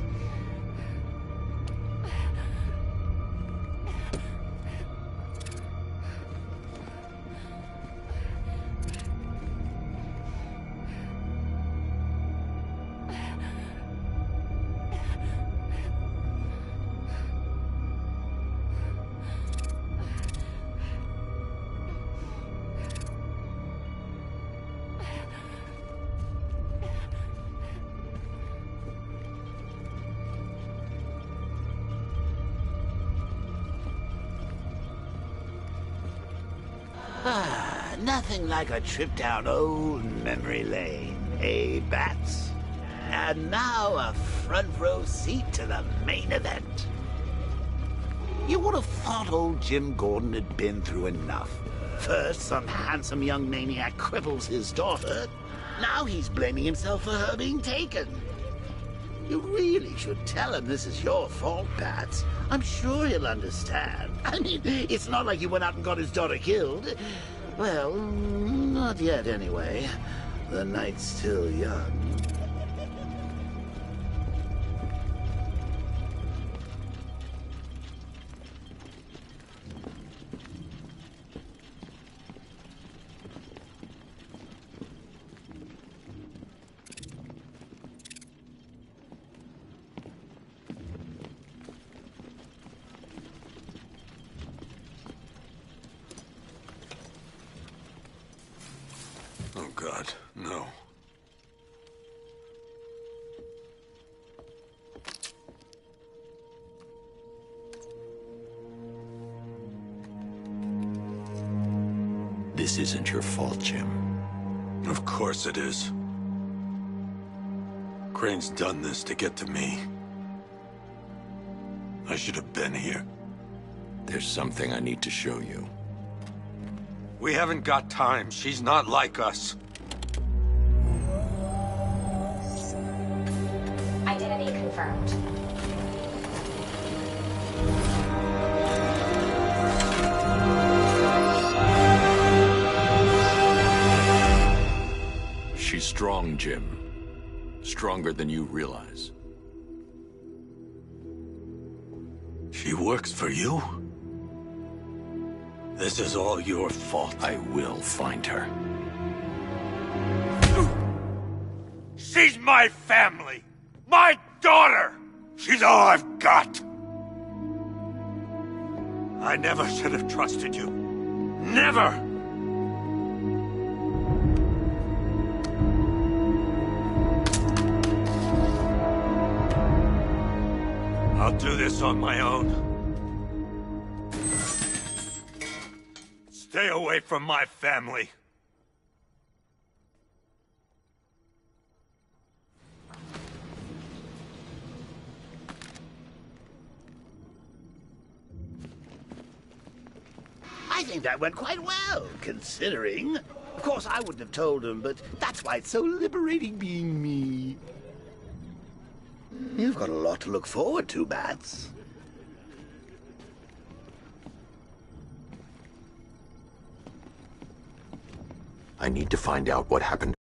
Nothing like a trip down old memory lane, eh, Bats? And now a front row seat to the main event. You would have thought old Jim Gordon had been through enough. First, some handsome young maniac cripples his daughter. Now he's blaming himself for her being taken. You really should tell him this is your fault, Bats. I'm sure he'll understand. I mean, it's not like you went out and got his daughter killed. Well, not yet anyway. The night's still young. Oh, God, no. This isn't your fault, Jim. Of course it is. Crane's done this to get to me. I should have been here. There's something I need to show you. We haven't got time. She's not like us. Identity confirmed. She's strong, Jim. Stronger than you realize. She works for you? This is all your fault. I will find her. She's my family! My daughter! She's all I've got! I never should have trusted you. Never! I'll do this on my own. Stay away from my family. I think that went quite well, considering. Of course, I wouldn't have told him, but that's why it's so liberating being me. You've got a lot to look forward to, Bats. I need to find out what happened.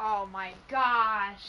Oh my gosh.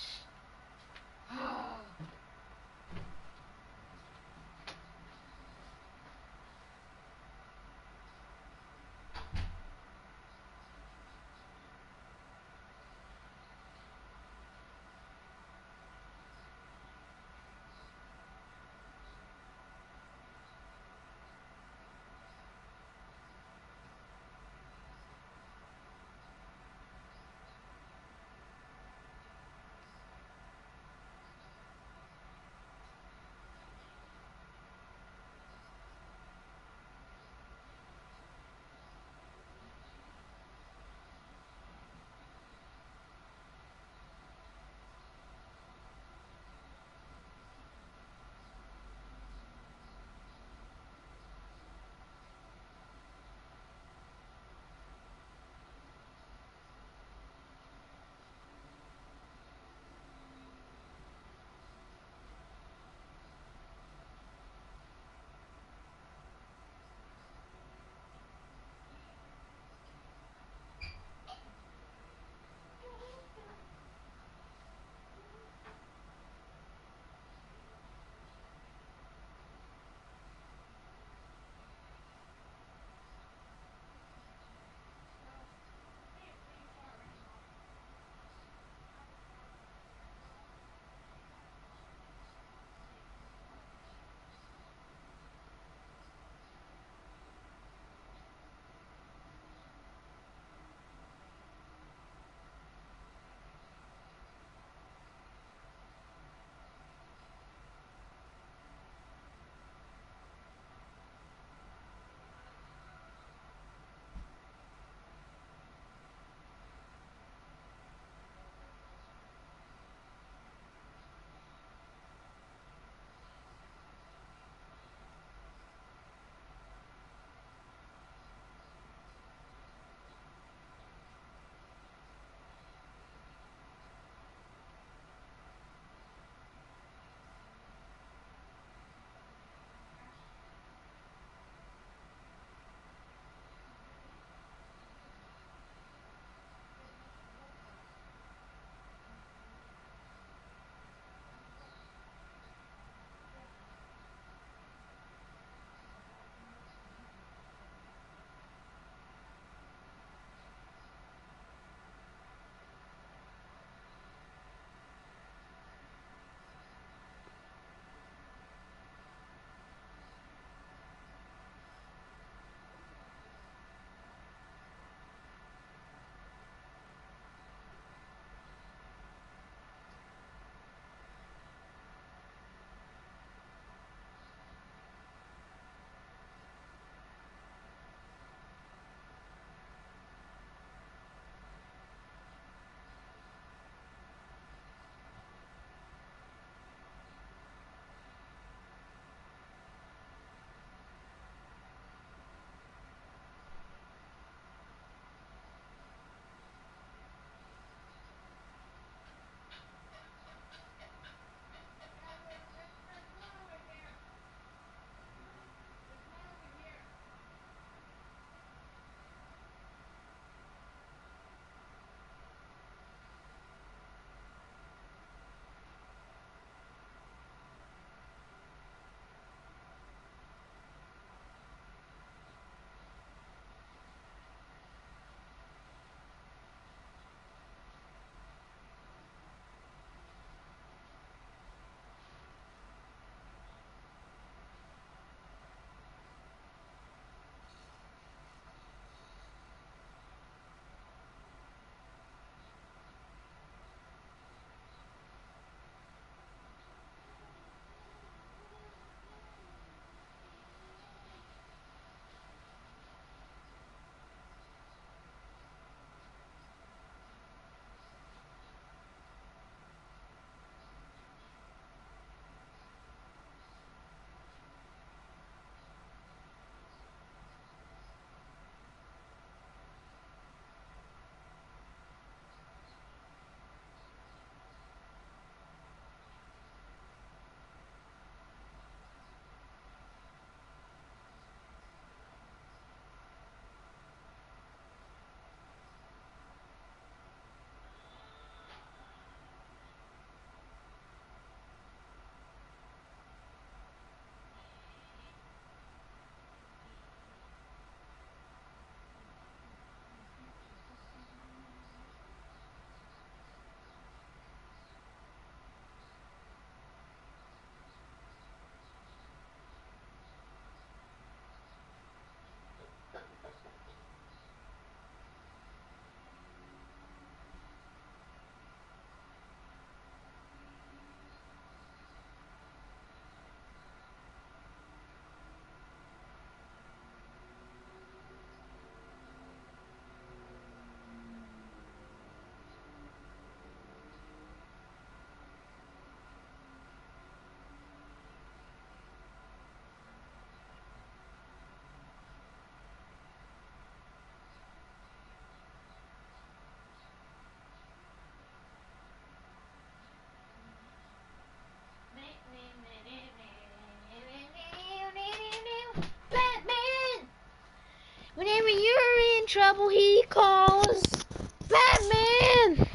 trouble he caused. Batman!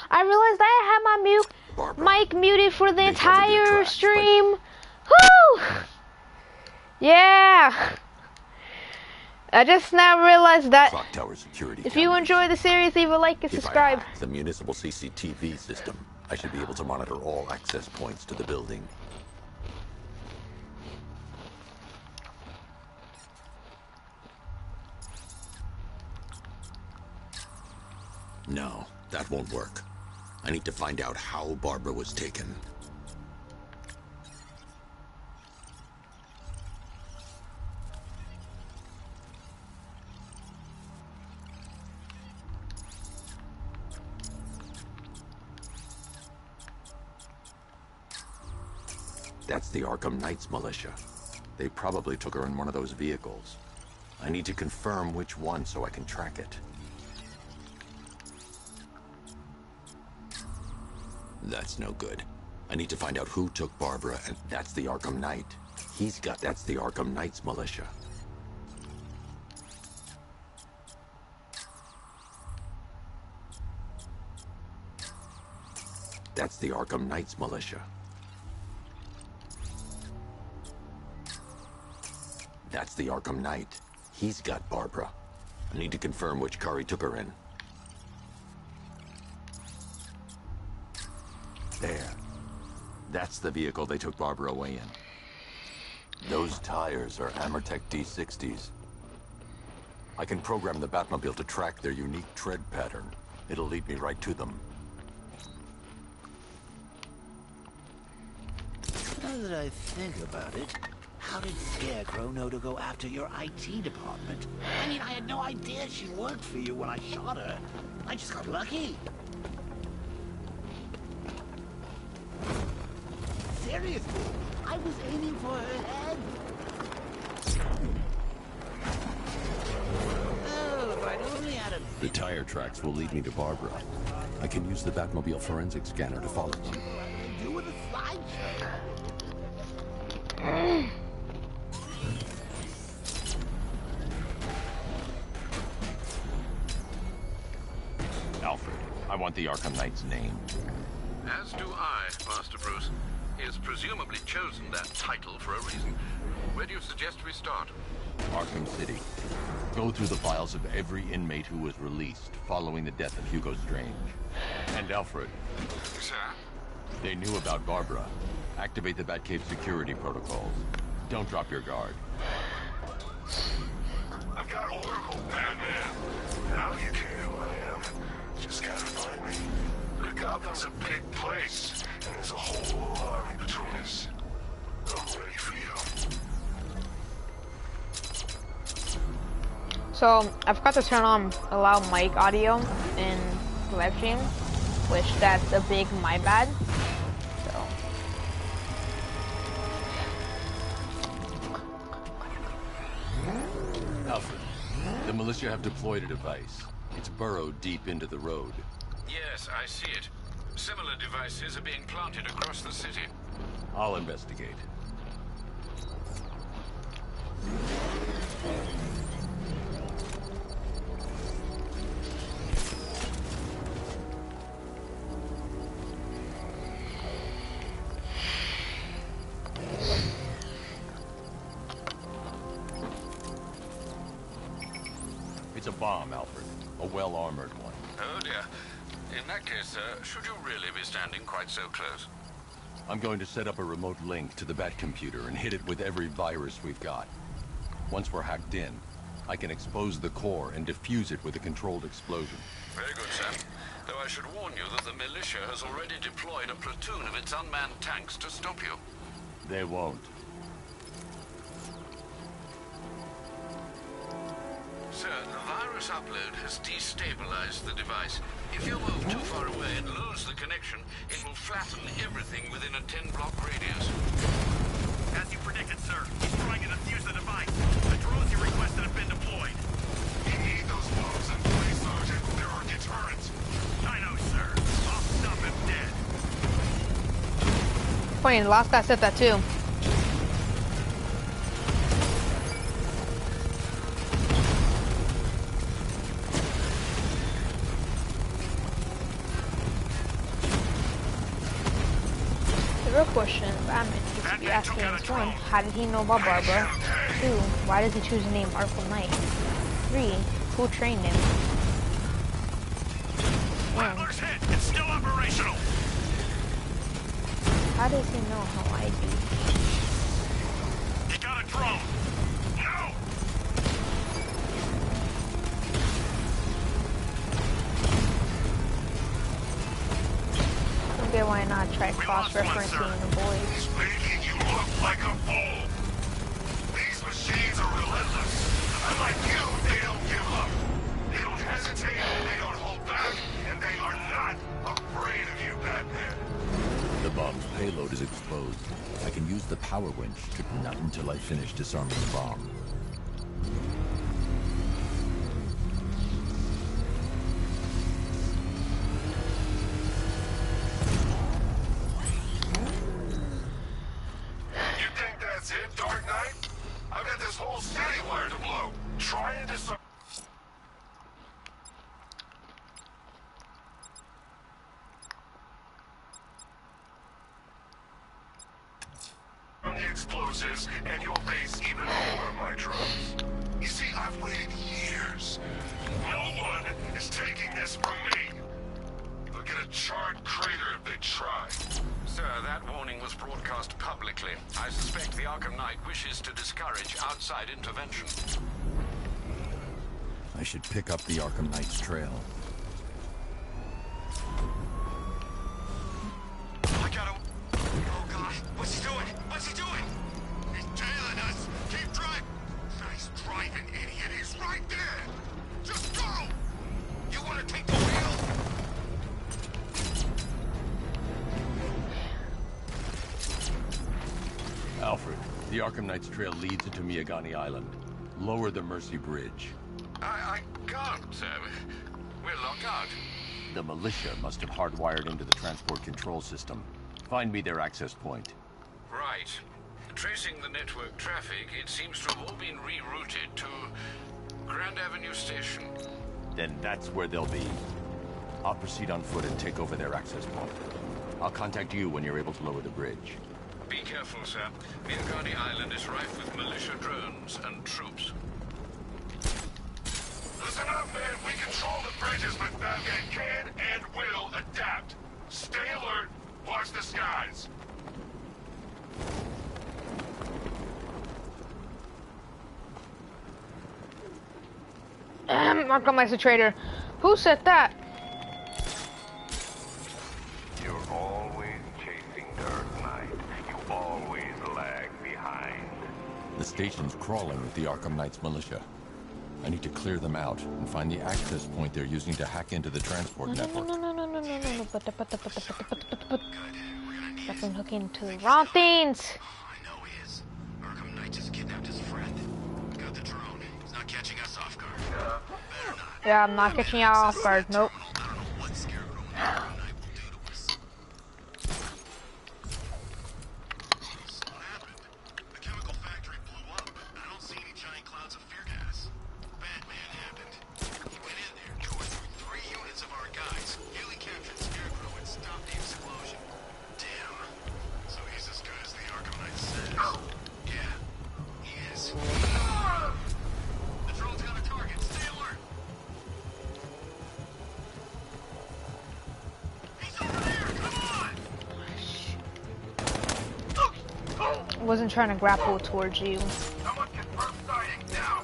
I realized I had my mic muted for the entire stream. Woo! Yeah! I just now realized that Clock tower security if you enjoy the series, leave a like and subscribe. If I hack the municipal CCTV system, I should be able to monitor all access points to the building. No, that won't work. I need to find out how Barbara was taken. That's the Arkham Knights militia. They probably took her in one of those vehicles. I need to confirm which one so I can track it. That's no good. I need to find out who took Barbara, and that's the Arkham Knight. That's the Arkham Knights militia. That's the Arkham Knights militia. That's the Arkham Knight. He's got Barbara. I need to confirm which car he took her in. There. That's the vehicle they took Barbara away in. Those tires are Amertech D60s. I can program the Batmobile to track their unique tread pattern. It'll lead me right to them. Now that I think about it, how did Scarecrow know to go after your IT department? I mean, I had no idea she worked for you when I shot her. I just got lucky. Seriously, I was aiming for her head. Oh, if I'd only had a... The tire tracks will lead me to Barbara. I can use the Batmobile forensic scanner to follow them. Do with a slideshow. Alfred, I want the Arkham Knight's name. As do I, Master Bruce. He has presumably chosen that title for a reason. Where do you suggest we start? Arkham City. Go through the files of every inmate who was released following the death of Hugo Strange. And Alfred. Sir? They knew about Barbara. Activate the Batcave security protocols. Don't drop your guard. I've got Oracle, Batman. Now you care who I am. Just gotta find me. But Gotham's a big place, and there's a whole army between us. I'm ready for you. So I forgot to turn on allow mic audio in the live stream, which that's a big my bad. So Alfred, the militia have deployed a device. It's burrowed deep into the road. Yes, I see it. Similar devices are being planted across the city. I'll investigate. It's a bomb, Alfred. A well-armored one. Oh dear. In that case, should you really be standing quite so close? I'm going to set up a remote link to the Batcomputer and hit it with every virus we've got. Once we're hacked in, I can expose the core and defuse it with a controlled explosion. Very good, sir. Though I should warn you that the militia has already deployed a platoon of its unmanned tanks to stop you. They won't. Sir, the virus upload has destabilized the device. If you move too far away and lose the connection, it will flatten everything within a 10-block radius. As you predicted, sir, he's trying to defuse the device. The drones you requested have been deployed. You need those bombs in place, Sergeant. There are deterrents. I know, sir. I'll stop him dead. funny, the last guy said that too. Real question, Batman needs to be asking this. 1, how did he know about Barbara? 2, why does he choose the name Arkham Knight? 3, who trained him? Rattler's hit. It's still operational. How does he know how I do? He got a drone. No. Okay, why not try cross-referencing the boys? He's making you look like a fool. These machines are relentless. Unlike you, they don't give up. They don't hesitate, they don't hold back, and they are not afraid of you, Batman. The bomb's payload is exposed. I can use the power winch to... Not until I finish disarming the bomb. You think that's it, Dark Knight? I've got this whole city wired to blow. Try and disarm the explosives, and you'll face even more of my drones. You see, I've waited years. No one is taking this from me. They'll get a charred crater if they try. Sir, that warning was broadcast publicly. I suspect the Arkham Knight wishes to discourage outside intervention. I should pick up the Arkham Knight's trail. I gotta... Oh, God. What's he doing? What's he doing? He's tailing us. Keep driving. Nice driving, idiot. He's right there. Just go. You want to take the wheel? Alfred, the Arkham Knight's trail leads into Miyagani Island. Lower the Mercy Bridge. I can't, sir. We're locked out. The militia must have hardwired into the transport control system. Find me their access point. Right. Tracing the network traffic, it seems to have all been rerouted to Grand Avenue Station. Then that's where they'll be. I'll proceed on foot and take over their access point. I'll contact you when you're able to lower the bridge. Be careful, sir. Miyagani Island is rife with militia drones and troops. Listen up, man. We control the bridges, but Batman can and will adapt. Stay alert. Watch the skies. Arkham Knight's a traitor. Who said that? You're always chasing Dark Knight. You always lag behind. The station's crawling with the Arkham Knight's militia. I need to clear them out and find the access point they're using to hack into the transport network. No. Stop him hooking to the wrong things. I know he is. Arkham Knight just kidnapped his friend. Got the drone. He's not catching us off guard. Better not. Yeah, I'm not catching you off guard. Nope. I don't know what Scarecrow and Arkham Knight will do to us. What happened? The chemical factory blew up. I don't see any giant clouds of fear gas. Batman happened. He went in there, tore through 3 units of our guys, nearly captured Scarecrow and stopped the explosion. Damn. So he's as good as the Arkham Knight says. Yeah, he is. The drone's got a target. Stay alert. He's over there. Come on. I wasn't trying to grapple towards you. Someone confirm sighting now.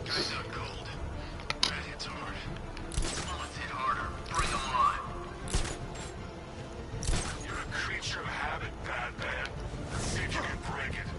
Guys out cold. That hits hard. Come on, let's hit harder. Bring them on. You're a creature of habit, Batman. Let's see if you can break it.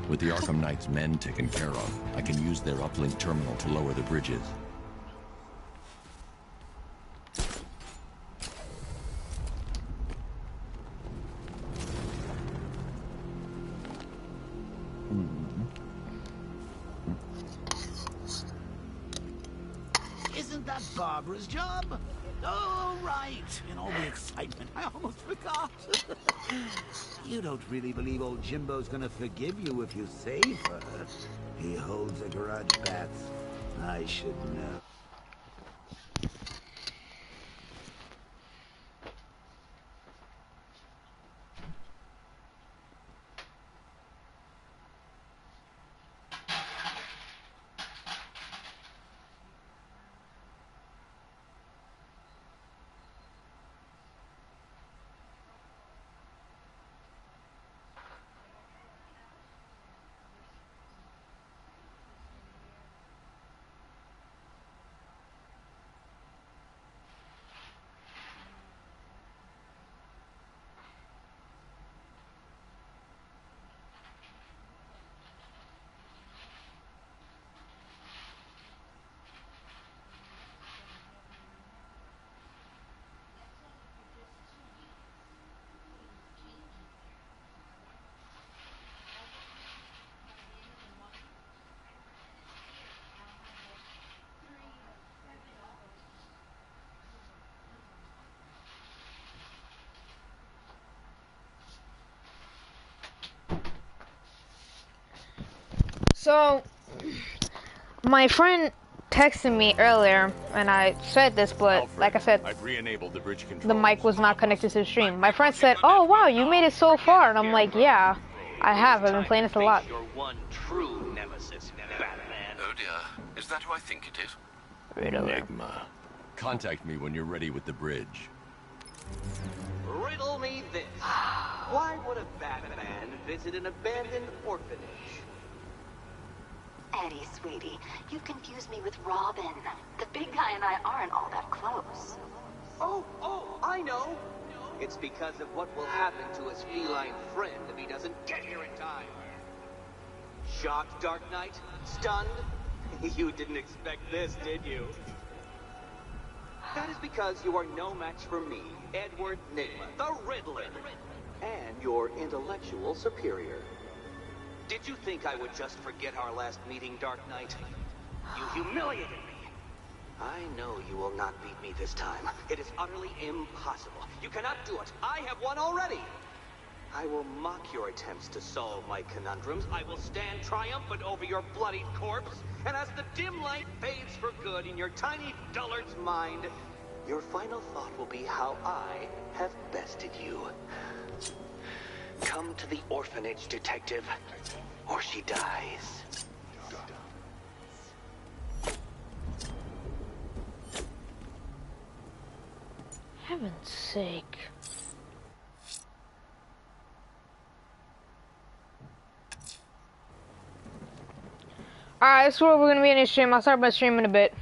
With the Arkham Knight's men taken care of, I can use their uplink terminal to lower the bridges. Isn't that Barbara's job? Oh, right. In all the excitement, I almost forgot. You don't really believe old Jimbo's gonna forgive you if you save her. He holds a grudge, Bats. I should know. So, my friend texted me earlier, and I said this, but Alfred, like I said, I've re-enabled the bridge control. the mic was not connected to the stream. My friend said, "Oh wow, you made it so far," and I'm like, "Yeah, I have. I've been playing this a lot." Your one true nemesis, Batman. Oh dear. Is that who I think it is? Enigma. Contact me when you're ready with the bridge. Riddle me this. Why would a Batman visit an abandoned orphanage? Eddie, sweetie, you confused me with Robin. The big guy and I aren't all that close. Oh, I know. It's because of what will happen to his feline friend if he doesn't get here in time. Shocked, Dark Knight? Stunned? You didn't expect this, did you? That is because you are no match for me, Edward Nygma, the Riddler, and your intellectual superior. Did you think I would just forget our last meeting, Dark Knight? You humiliated me. I know you will not beat me this time. It is utterly impossible. You cannot do it. I have won already. I will mock your attempts to solve my conundrums. I will stand triumphant over your bloodied corpse. And as the dim light fades for good in your tiny dullard's mind, your final thought will be how I have bested you. Come to the orphanage, detective, or she dies. Heaven's sake. Alright, this is where we're gonna be in this stream. I'll start my stream in a bit.